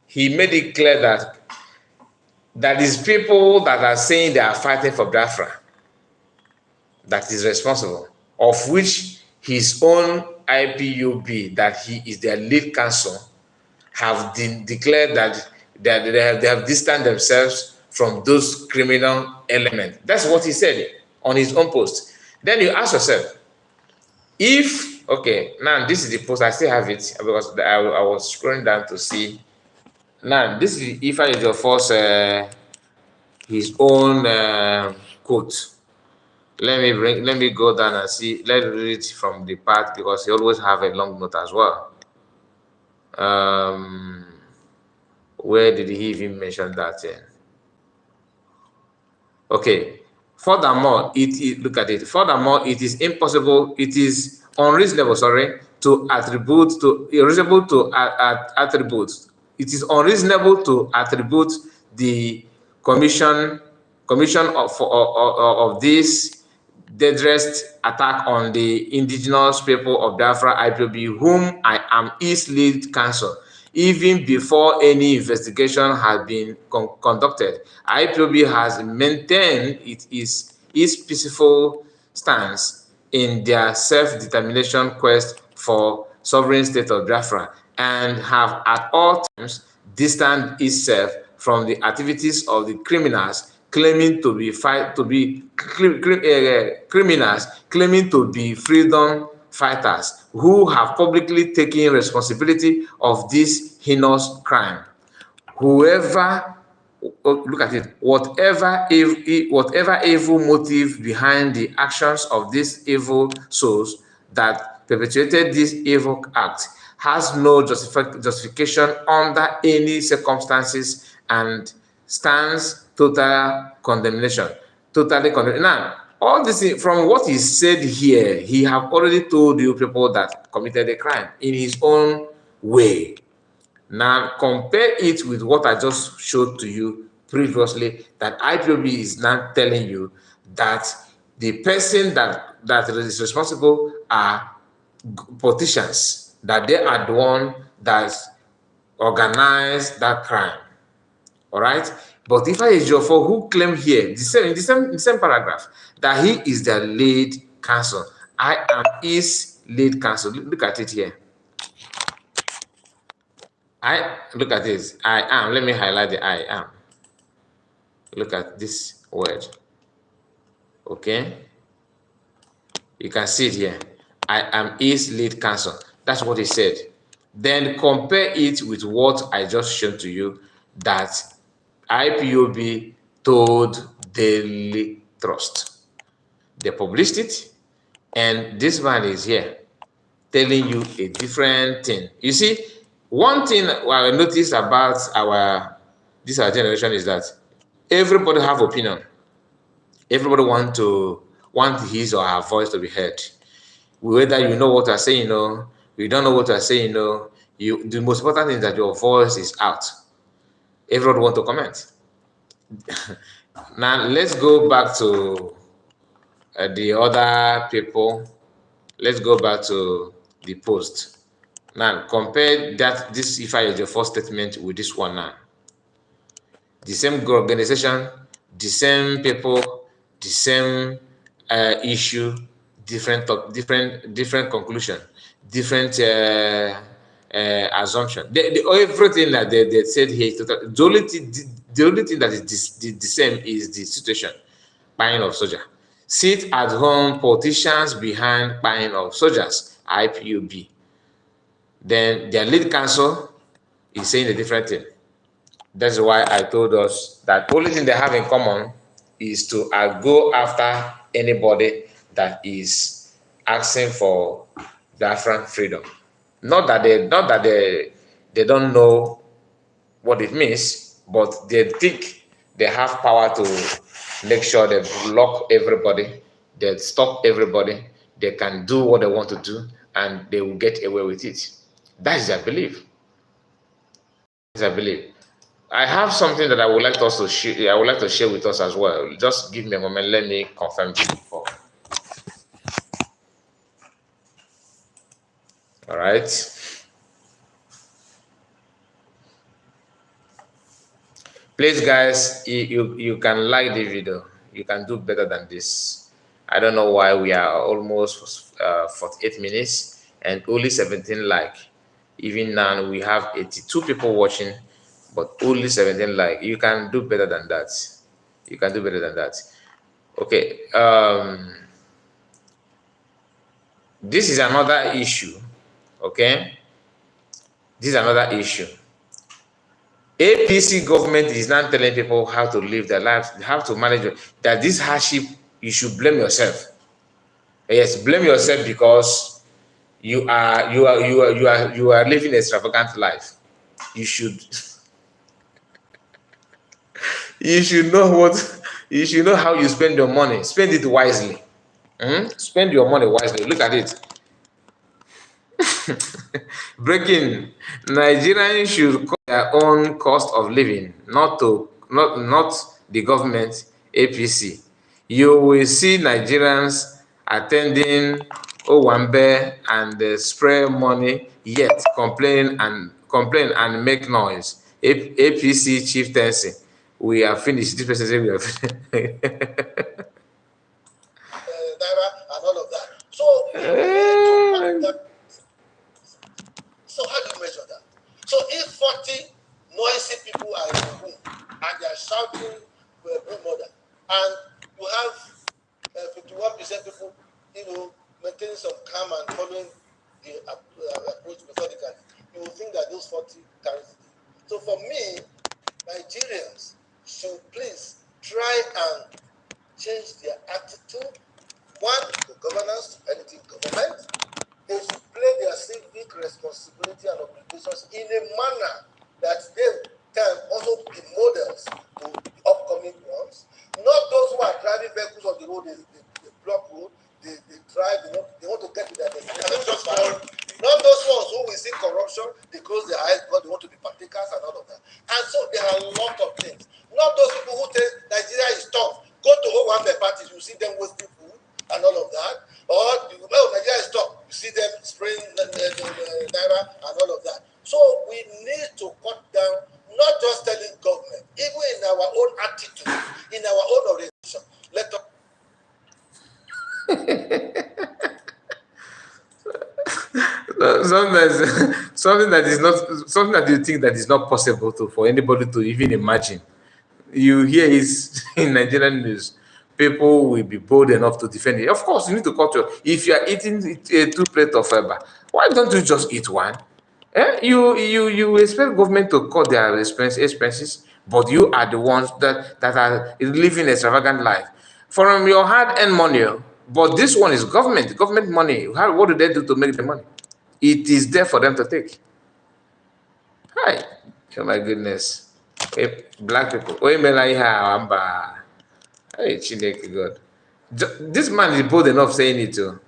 he made it clear that these people that are saying they are fighting for Biafra, that is responsible, of which his own IPOB, that he is their lead counsel, have declared that they have distanced themselves from those criminal elements. That's what he said on his own post. Then you ask yourself, okay, now this is the post, I still have it because I was scrolling down to see. Now, this is Ifa Ejiofor's his own quote. Let me go down and see. Let's read it from the part because he always have a long note as well. Where did he even mention that? Okay. Furthermore, look at it. Furthermore, it is impossible. It is unreasonable. To attribute to irreasonable to attribute. It is unreasonable to attribute the commission of this deadliest attack on the indigenous people of Biafra IPOB, whom I am its lead counsel. Even before any investigation has been conducted, IPOB has maintained its peaceful stance in their self-determination quest for sovereign state of Biafra, and have at all times distanced itself from the activities of the criminals claiming to be criminals claiming to be freedom fighters who have publicly taken responsibility of this heinous crime. Whoever, look at it, whatever evil motive behind the actions of these evil souls that perpetuated this evil act has no justification under any circumstances and stands total condemnation. Totally condemned. Now, all this, from what he said here, he have already told you people that committed a crime in his own way. Now, compare it with what I just showed to you previously, that IPOB is now telling you that the person that is responsible are politicians, that they are the one that organized that crime. All right? But if I is your for who claim here, the same paragraph, that he is the lead counsel. I am his lead counsel. Look at it here. Look at this. I am. Let me highlight the I am. Look at this word. Okay. You can see it here. I am his lead counsel. That's what he said. Then compare it with what I just showed to you, that IPOB told Daily Trust. They published it, and this man is here telling you a different thing. You see, one thing I noticed about our generation is that everybody have opinion. Everybody want his or her voice to be heard. Whether you know what I'm saying, or you don't know what I'm saying, or the most important thing is that your voice is out. Everyone want to comment. Now let's go back to the other people. Let's go back to the post. Now compare this if I is your first statement with this one now. The same organization, the same people, the same issue, different conclusion, different assumption. Everything that they said here, the only thing that is the same is the situation. Buying of soldier. Sit at home politicians behind buying of soldiers, IPOB. Then their lead counsel is saying a different thing. That's why I told us that only thing they have in common is to go after anybody that is asking for Biafran freedom. Not that they don't know what it means, but they think they have power to make sure they block everybody, they stop everybody, they can do what they want to do, and they will get away with it. That is their belief. That's their belief. I have something that I would like us to share. I would like to share with us as well. Just give me a moment. Let me confirm this before. All right. Please, guys, you can like the video. You can do better than this. I don't know why we are almost 48 minutes and only 17 like. Even now we have 82 people watching, but only 17 like. You can do better than that. You can do better than that. Okay. This is another issue. Okay. This is another issue. APC government is not telling people how to live their lives, how to manage it. That this hardship, you should blame yourself. Yes, blame yourself because you are living an extravagant life. You should know how you spend your money. Spend it wisely. Spend your money wisely. Look at it. Breaking: Nigerians should cut their own cost of living, not the government. APC. You will see Nigerians attending Owambe and spray money, yet complain and make noise. APC chieftaincy. We are finished. This person said we are finished. And all of that. So how do you measure that? So if 40 noisy people are in the room and they are shouting for a blue mother, and you have 51% people, maintaining some calm and following the approach methodically, you will think that those 40 carries it. So for me, Nigerians should please try and change their attitude. One, to governance, to anything government. They should play their civic responsibility and obligations in a manner that they can also be models to the upcoming ones. Not those who are driving vehicles on the road, they block road, they drive, they want to get to their destination. Not those ones who will see corruption, they close their eyes because they want to be partakers and all of that. And so there are a lot of things. Not those people who say Nigeria is tough. Go to Owambe parties, you see them wasting food and all of that. Or Nigeria is tough. You see them spraying naira and all of that. So we need to cut down, not just telling government, even in attitude, in our own orientation, let us. Sometimes something that is not something that you think that is not possible to for anybody to even imagine. You hear is in Nigerian news, people will be bold enough to defend it. Of course, you need to cut your. If you are eating two plates of fiber, why don't you just eat one? You expect government to cut their expenses, but you are the ones that are living extravagant life from your hard-earned money. But this one is government money. What do they do to make the money? It is there for them to take. Hi, oh my goodness. Hey, black people. Hey, Chineke God. This man is bold enough saying it too.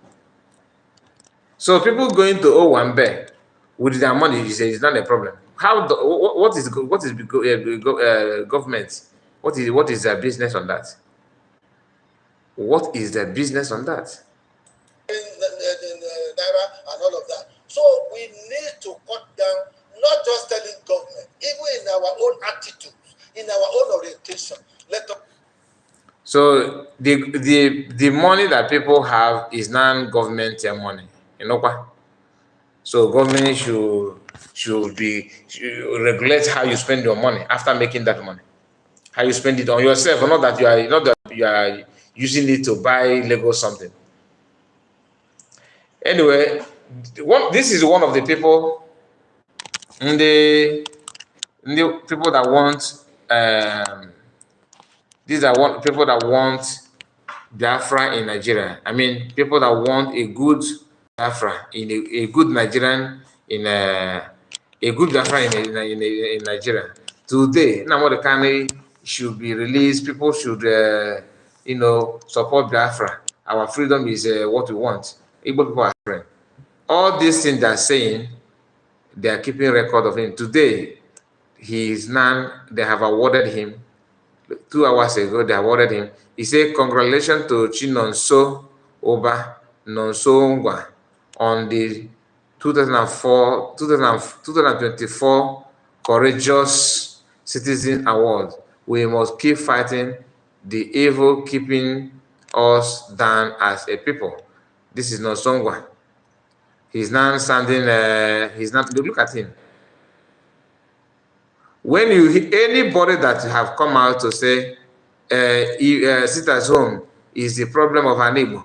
So people going to Owambe with their money, you say it's not a problem. What is government? What is their business on that? What is their business on that? Naira and all of that. So we need to cut down, not just telling government, even in our own attitudes, in our own orientation. Let us. So the money that people have is non-government money, you know what? So government should regulate how you spend your money after making that money. How you spend it on yourself, or not that you are using it to buy Lego something. Anyway, this is one of the people the people that want these are one people that want Biafra in Nigeria. I mean, people that want a good Biafra in a good Nigerian in a good Biafra in Nigeria. Today, Nnamdi Kanu should be released. People should, support Biafra. Our freedom is what we want. Igbo people are friends. All these things they're saying, they are keeping record of him. Today, they have awarded him 2 hours ago, they awarded him. He said, congratulations to Chinonso Oba Nonsongwa on the 2024 Courageous Citizen Award. We must keep fighting the evil keeping us down as a people. This is Nonsongwa. He's now standing, look at him. When anybody that have come out to say sit at home is the problem of an Igbo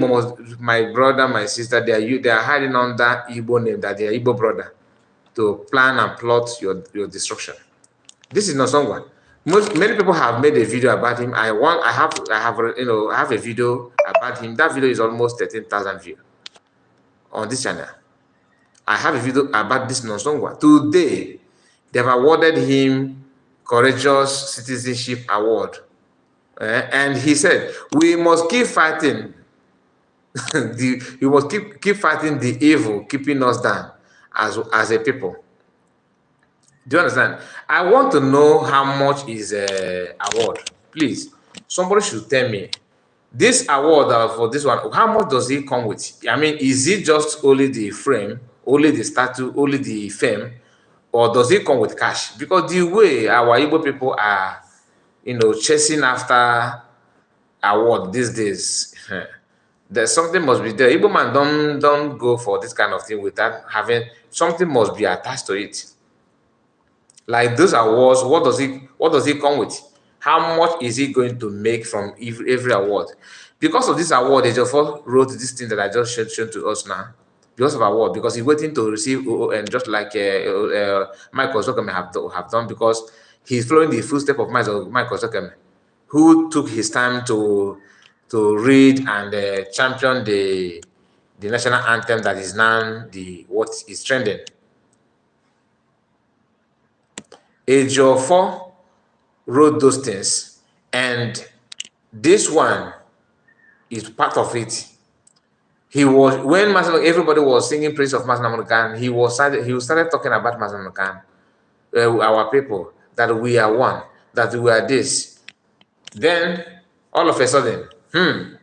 must, my brother, my sister, they are hiding under Igbo name that they are Igbo brother to plan and plot your destruction. This is not someone. Many people have made a video about him. I have a video about him. That video is almost 13,000 views on this channel. I have a video about this Nonsongwa. Today, they've awarded him Courageous Citizenship Award. And he said, we must keep fighting. We must keep fighting the evil, keeping us down as a people. Do you understand? I want to know how much is award. Please, somebody should tell me. This award for this one, how much does it come with? I mean, is it just only the frame, only the statue, only the fame, or does it come with cash? Because the way our Igbo people are, chasing after award these days, there's something must be there. Igbo man don't go for this kind of thing without having something must be attached to it. Like those awards, what does it come with? How much is he going to make from every award? Because of this award, they just wrote this thing that I just showed to us now. Because of award, because he's waiting to receive and just like Michael Zokame have done, because he's following the footsteps of Michael Zokame, who took his time to read and champion the national anthem that is now what is trending. Ejiofor wrote those things, and this one is part of it. He was when everybody was singing praise of Master Nnamdi Kanu, he started talking about Master Nnamdi Kanu, our people, that we are one, that we are this. Then all of a sudden, the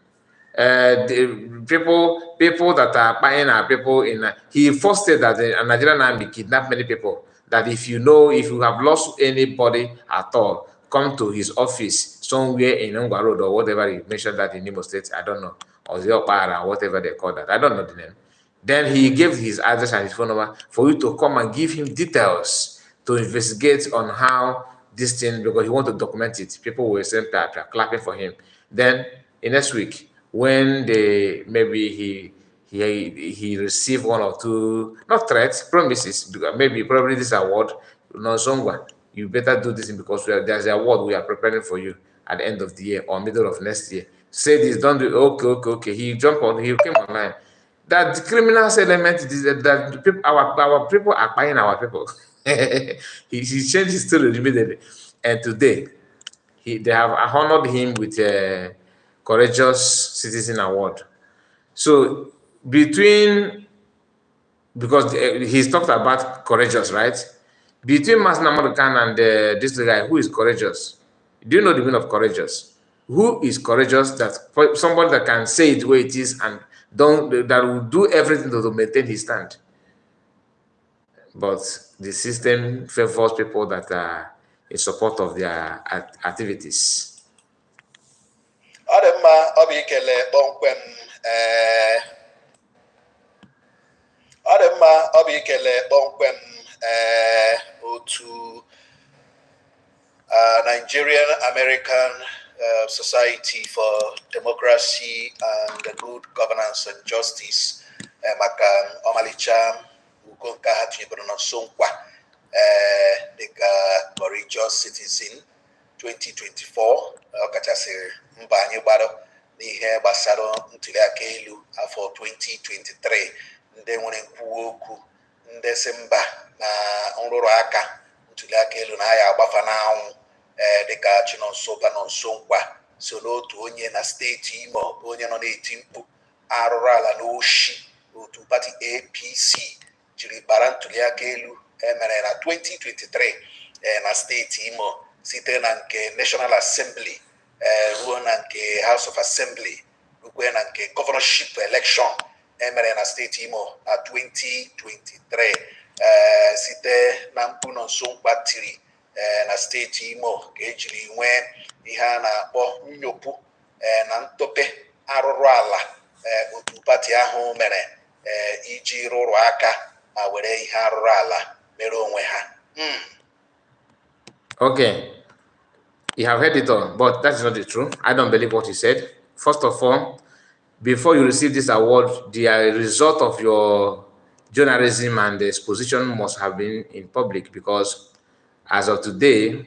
people that are buying our people he first said that the Nigerian army kidnapped many people. That if you have lost anybody at all, come to his office somewhere in Ngwa Road or whatever he mentioned that in Imo State, I don't know, or Ziopara, whatever they call that, I don't know the name. Then he gave his address and his phone number for you to come and give him details to investigate on how this thing, because he wanted to document it. People were saying clapping for him. Then in next week, when they maybe he received one or two, not threats, promises, maybe probably this award, no Zongwa, you better do this because there's an award we are preparing for you at the end of the year or middle of next year. Say this, don't do okay. He jumped on, he came online. That the criminal element is that the people, our people are buying our people. he changed his story immediately. And today, they have honored him with a courageous citizen award. So because he's talked about courageous, right? Between Mas Namadu Khan and this guy, who is courageous? Do you know the meaning of courageous? Who is courageous? That somebody that can say it the way it is and that will do everything to maintain his stand. But the system favors people that are in support of their activities. Ọ dị mma, ọ bụ ikele kpọmkwem otu Nigerian American Society for Democracy and Good Governance and Justice maka ọmalịcha ugo nke ha tinyebere na nso nkwa dịka courageous citizen 2024 ọkachasị mba anyị gbara n'ihe gbasara ntụliaka elu afọ 2023 ndị nwere nkwuwa okwu ndị si mba na nrụrụ aka ntụliaka elu na ya agbafa n'anwụ dịka Chinonso Banonso Nkwa so n'otu onye na steeti Imo onye nọ na-eti mkpu arụrụ ala n'oshi otu pati APC jiri kpara ntụliaka elu emere na 2023 na steeti Imo site na nke National Assembly ruo na nke House of Assembly rukwe na nke governorship election emere na steeti Imo na 2023 site na mkpu Nonso Nkwa tiri na steeti Imo ka ejiri nwee ihe a na-akpọ nnyopụ na ntope arụrụ ala otu pati ahụ mere iji rụrụ aka ma were ihe arụrụ ala mere onwe ha. Okay, you have heard it all, but that is not the truth. I don't believe what you said. First of all, before you receive this award, the result of your journalism and the exposition must have been in public, because as of today,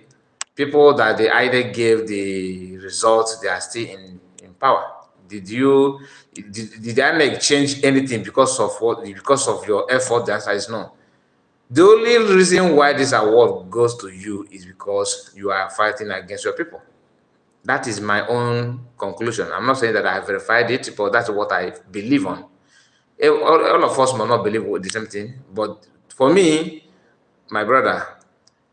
people that they either gave the results, they are still in power. Did INEC change anything because of your effort? The answer is no. The only reason why this award goes to you is because you are fighting against your people. That is my own conclusion. I'm not saying that I have verified it, but that's what I believe on. All of us might not believe the same thing, but for me, my brother,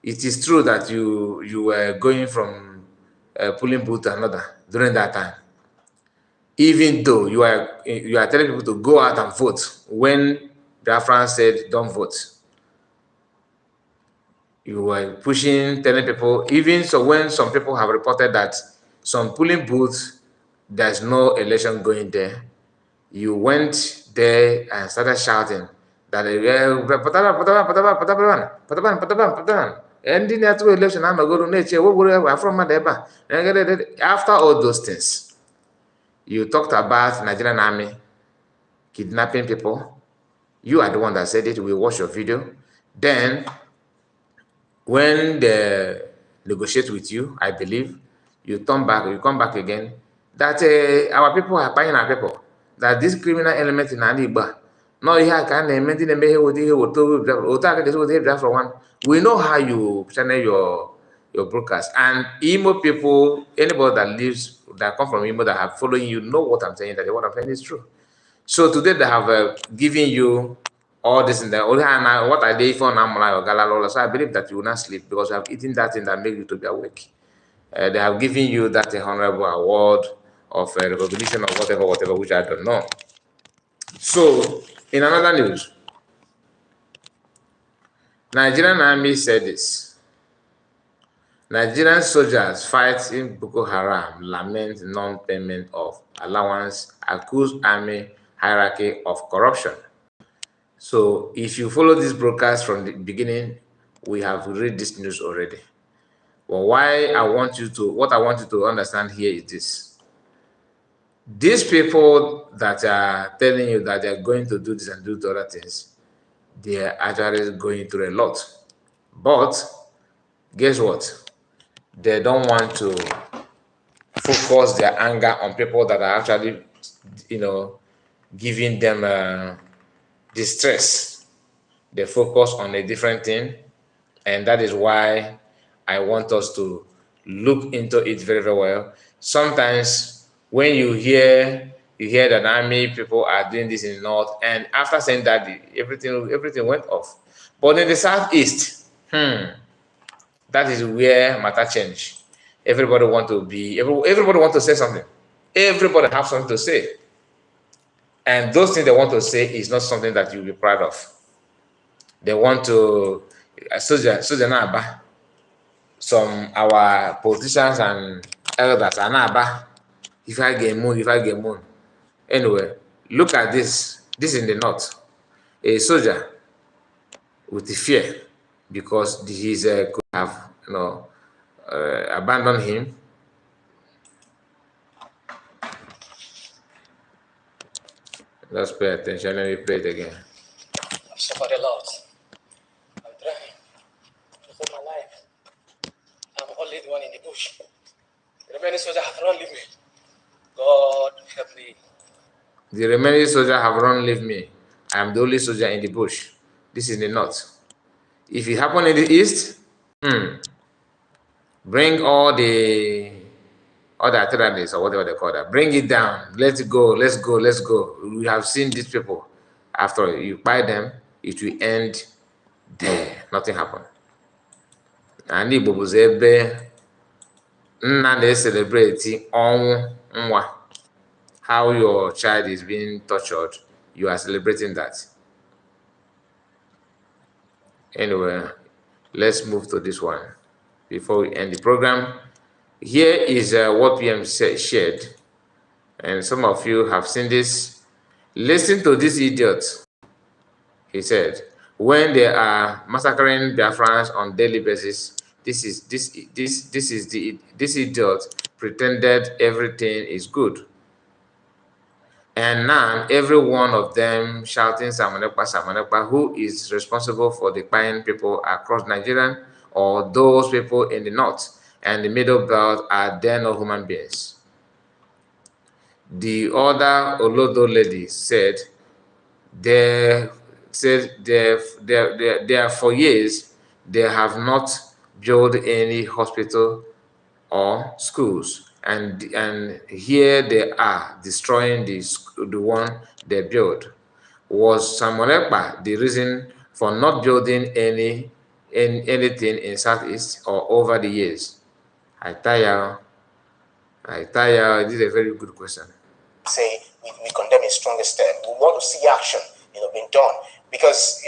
it is true that you were going from polling booth to another during that time. Even though you are telling people to go out and vote when Biafran said don't vote. You were pushing, telling people, even so when some people have reported that some polling booths, there's no election going there, you went there and started shouting that ending that election, I'm going to after all those things, you talked about Nigerian army kidnapping people. You are the one that said it. We watched your video. Then, when they negotiate with you, I believe, you come back again, that our people are buying our people. That this criminal element in Aniba, no, here can maintain for one. We know how you channel your broadcast. And Imo people, anybody that come from Imo that have following you, know what I'm saying, that what I'm saying is true. So today they have given you all this in the only what I did for now, so I believe that you will not sleep because you have eaten that thing that makes you to be awake. They have given you that honorable award of recognition of whatever, which I don't know. So, in another news, Nigerian army said this. Nigerian soldiers fighting Boko Haram lament non-payment of allowance, accuse army hierarchy of corruption. So if you follow this broadcast from the beginning, we have read this news already. But what I want you to understand here is this. These people that are telling you that they're going to do this and do the other things, they are actually going through a lot. But guess what? They don't want to focus their anger on people that are actually, giving them distress. They focus on a different thing, and that is why I want us to look into it very, very well. Sometimes when you hear that army people are doing this in the north, and after saying that, everything went off. But in the southeast, that is where matter change. Everybody want to say something. Everybody have something to say. And those things they want to say is not something that you'll be proud of. They want to some our politicians and elders are not if I get moon. Anyway, look at this. This is in the north. A soldier with the fear because he's could have abandoned him. Let's pay attention. Let me play it again. I've suffered a lot. I'm trying to save my life. I'm only the one in the bush. The remaining soldiers have run leave me. God help me. The remaining soldiers have run leave me. I am the only soldier in the bush. This is the north. If it happened in the east, bring all the artillery or whatever they call that. Bring it down. Let it go. Let's go. Let's go. We have seen these people. After you buy them, it will end there. Nothing happened. And Igbo bụ ebe nna na-celebrate ọnwụ nwa. How your child is being tortured, you are celebrating that. Anyway, let's move to this one before we end the program. Here is what PM shared, and some of you have seen this. Listen to this idiot. He said, when they are massacring Biafrans on daily basis, this idiot pretended everything is good. And now every one of them shouting Samanekpa, Samanekpa, who is responsible for the crying people across Nigeria, or those people in the north and the middle belt, are there no human beings? The other Olodo lady said they for years they have not built any hospital or schools. And here they are destroying the one they built. Was Samonekpa the reason for not building anything in Southeast or over the years? I tell you, this is a very good question. Say we condemn a stronger step. We want to see action, being done, because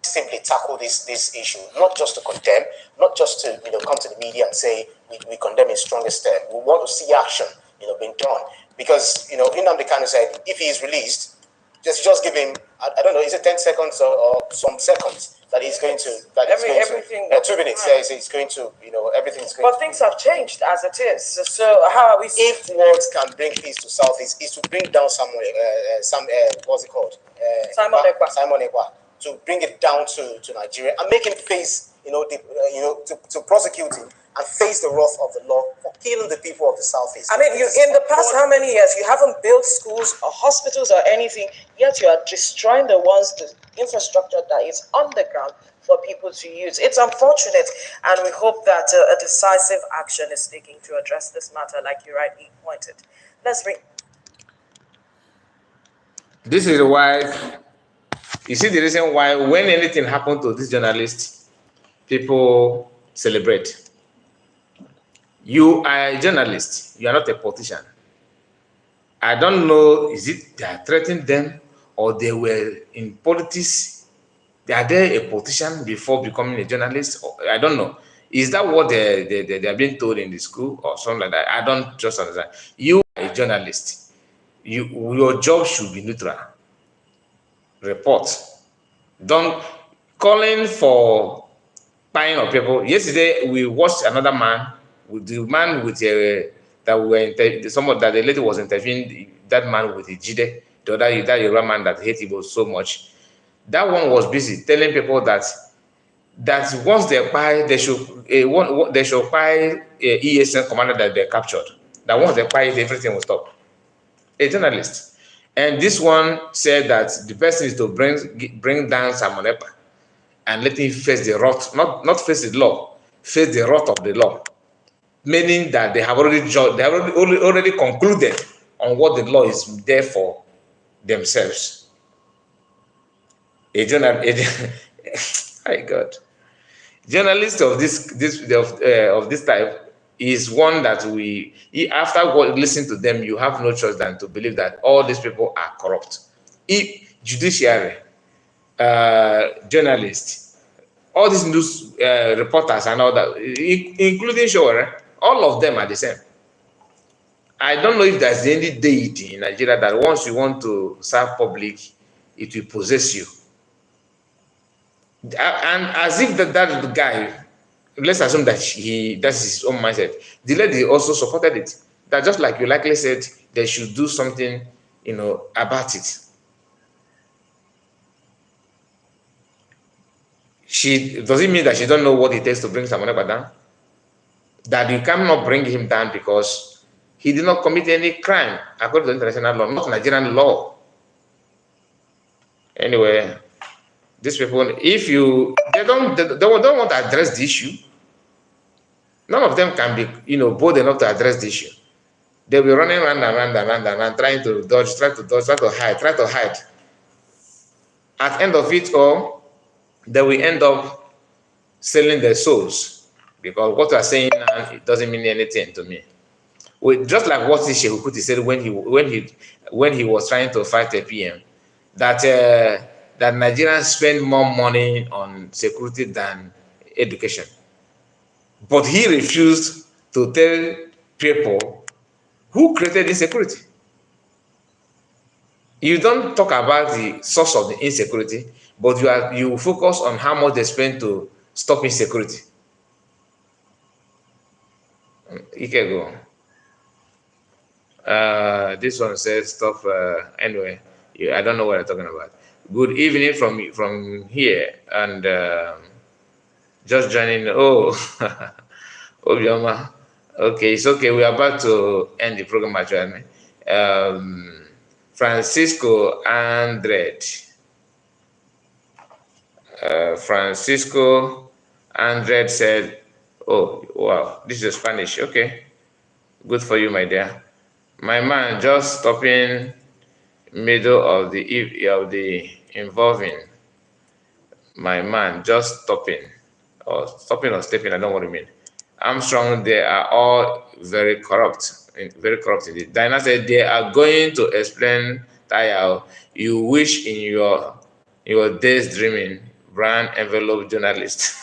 simply tackle this issue, not just to condemn, not just to come to the media and say we condemn a stronger step. We want to see action, being done, because Nnamdi Kanu said if he is released, just give him I don't know, is it 10 seconds or some seconds that he's going to 2 minutes. Says he's going to everything's going. But things have changed as it is. So how are we? If words can bring peace to Southeast, is to bring down what's it called? Simon Ekpa. To bring it down to Nigeria and make him face, to prosecute him and face the wrath of the law for killing the people of the Southeast. I mean, in the past how many years you haven't built schools or hospitals or anything, yet you are destroying the infrastructure that is on the ground for people to use. It's unfortunate, and we hope that a decisive action is taken to address this matter, like you rightly pointed. Let's bring. This is why. You see the reason why when anything happens to this journalist, people celebrate. You are a journalist. You are not a politician. I don't know, is it they are threatening them or they were in politics? Are they a politician before becoming a journalist? I don't know. Is that what they are being told in the school or something like that? I don't just understand. You are a journalist. Your job should be neutral. Report. Don't calling for buying of people. Yesterday we watched another man with the man with that someone that the lady was interviewing that man with a jide, the other that Yoruba man that hate Igbo so much. That one was busy telling people that once they buy, they should buy a ESN commander that they captured. That once they buy it, everything will stop. A journalist, and this one said that the person is to bring down Samonepa and let him face the wrath, not face the law, face the wrath of the law, meaning that they have already judged, they have already concluded on what the law is there for themselves. A journalist, my God, journalist of this type is one that after listening to them, you have no choice than to believe that all these people are corrupt. Judiciary, journalists, all these news reporters and all that, including Shore, all of them are the same. I don't know if there's any deity in Nigeria that once you want to serve public, it will possess you. And as if that guy, let's assume that that's his own mindset. The lady also supported it. That just like you likely said, they should do something, about it. Does it mean that she don't know what it takes to bring someone down? That you cannot bring him down because he did not commit any crime according to international law, not Nigerian law. Anyway, these people, if they don't want to address the issue, none of them can be, bold enough to address the issue. They'll be running around and trying to dodge, try to hide. At the end of it all, they will end up selling their souls, because what you are saying now, it doesn't mean anything to me. Just like what Shehu Kuti said when he was trying to fight a PM, that Nigerians spend more money on security than education. But he refused to tell people who created insecurity. You don't talk about the source of the insecurity, but you focus on how much they spend to stop insecurity. Ikego. This one says stuff. Anyway, I don't know what I'm talking about. Good evening from here, and just joining. Oh, Obioma. Okay, it's okay. We are about to end the program actually. Francisco Andred. Francisco Andred said, "Oh, wow, this is Spanish. Okay, good for you, my dear. My man, just stopping middle of the involving. My man, just stopping or stepping. I don't know what you mean. Armstrong, they are all very corrupt indeed. Diana said they are going to explain Tayao. You wish in your days dreaming, brand envelope journalist."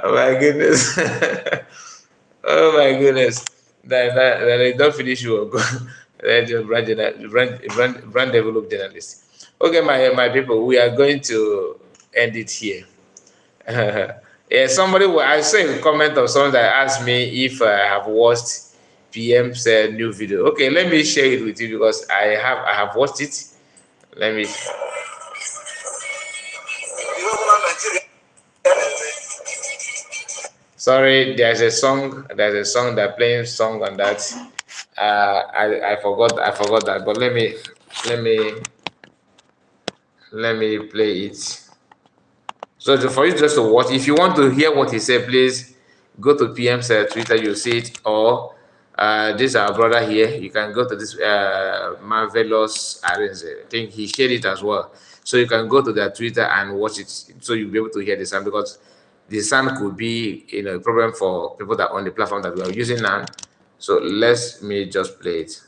Oh my goodness. Oh my goodness. Then don't finish your brand develop journalist. Okay, my people, we are going to end it here. Yeah, I saw a comment of someone that asked me if I have watched PM's new video. Okay, let me share it with you because I have watched it. Let me. Sorry, there's a song that playing song on that. I forgot that, but let me play it. So for you just to watch, if you want to hear what he said, please go to PM's Twitter, you'll see it, or this is our brother here. You can go to this Marvelous Arenze. I think he shared it as well. So you can go to their Twitter and watch it, so you'll be able to hear the sound, because the sound could be a problem for people that are on the platform that we are using now. So let me just play it.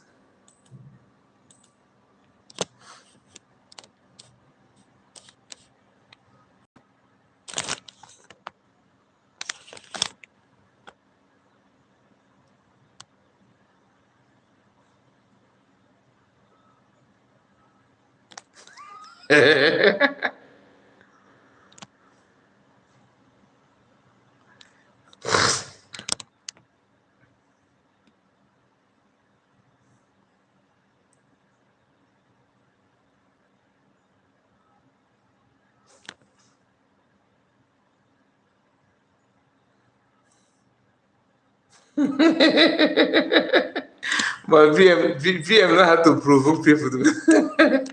But VM know how to provoke people to.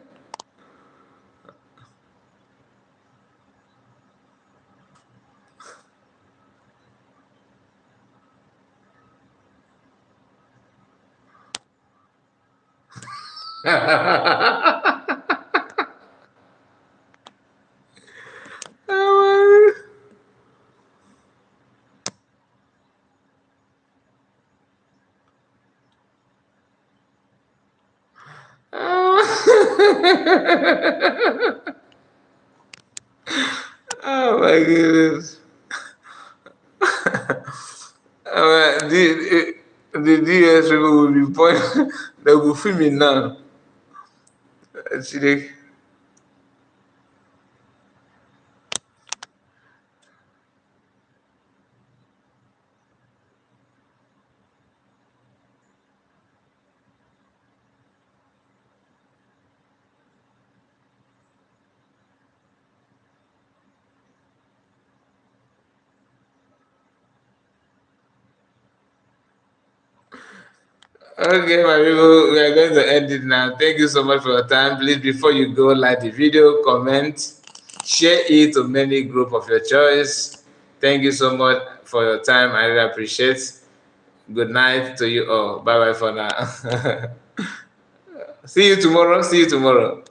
Oh my goodness. The DS people will be point. They will film me now. See they. Okay, my people, we are going to end it now. Thank you so much for your time. Please, before you go, like the video, comment, share it to many group of your choice. Thank you so much for your time. I really appreciate. Good night to you all. Bye bye for now. See you tomorrow. See you tomorrow.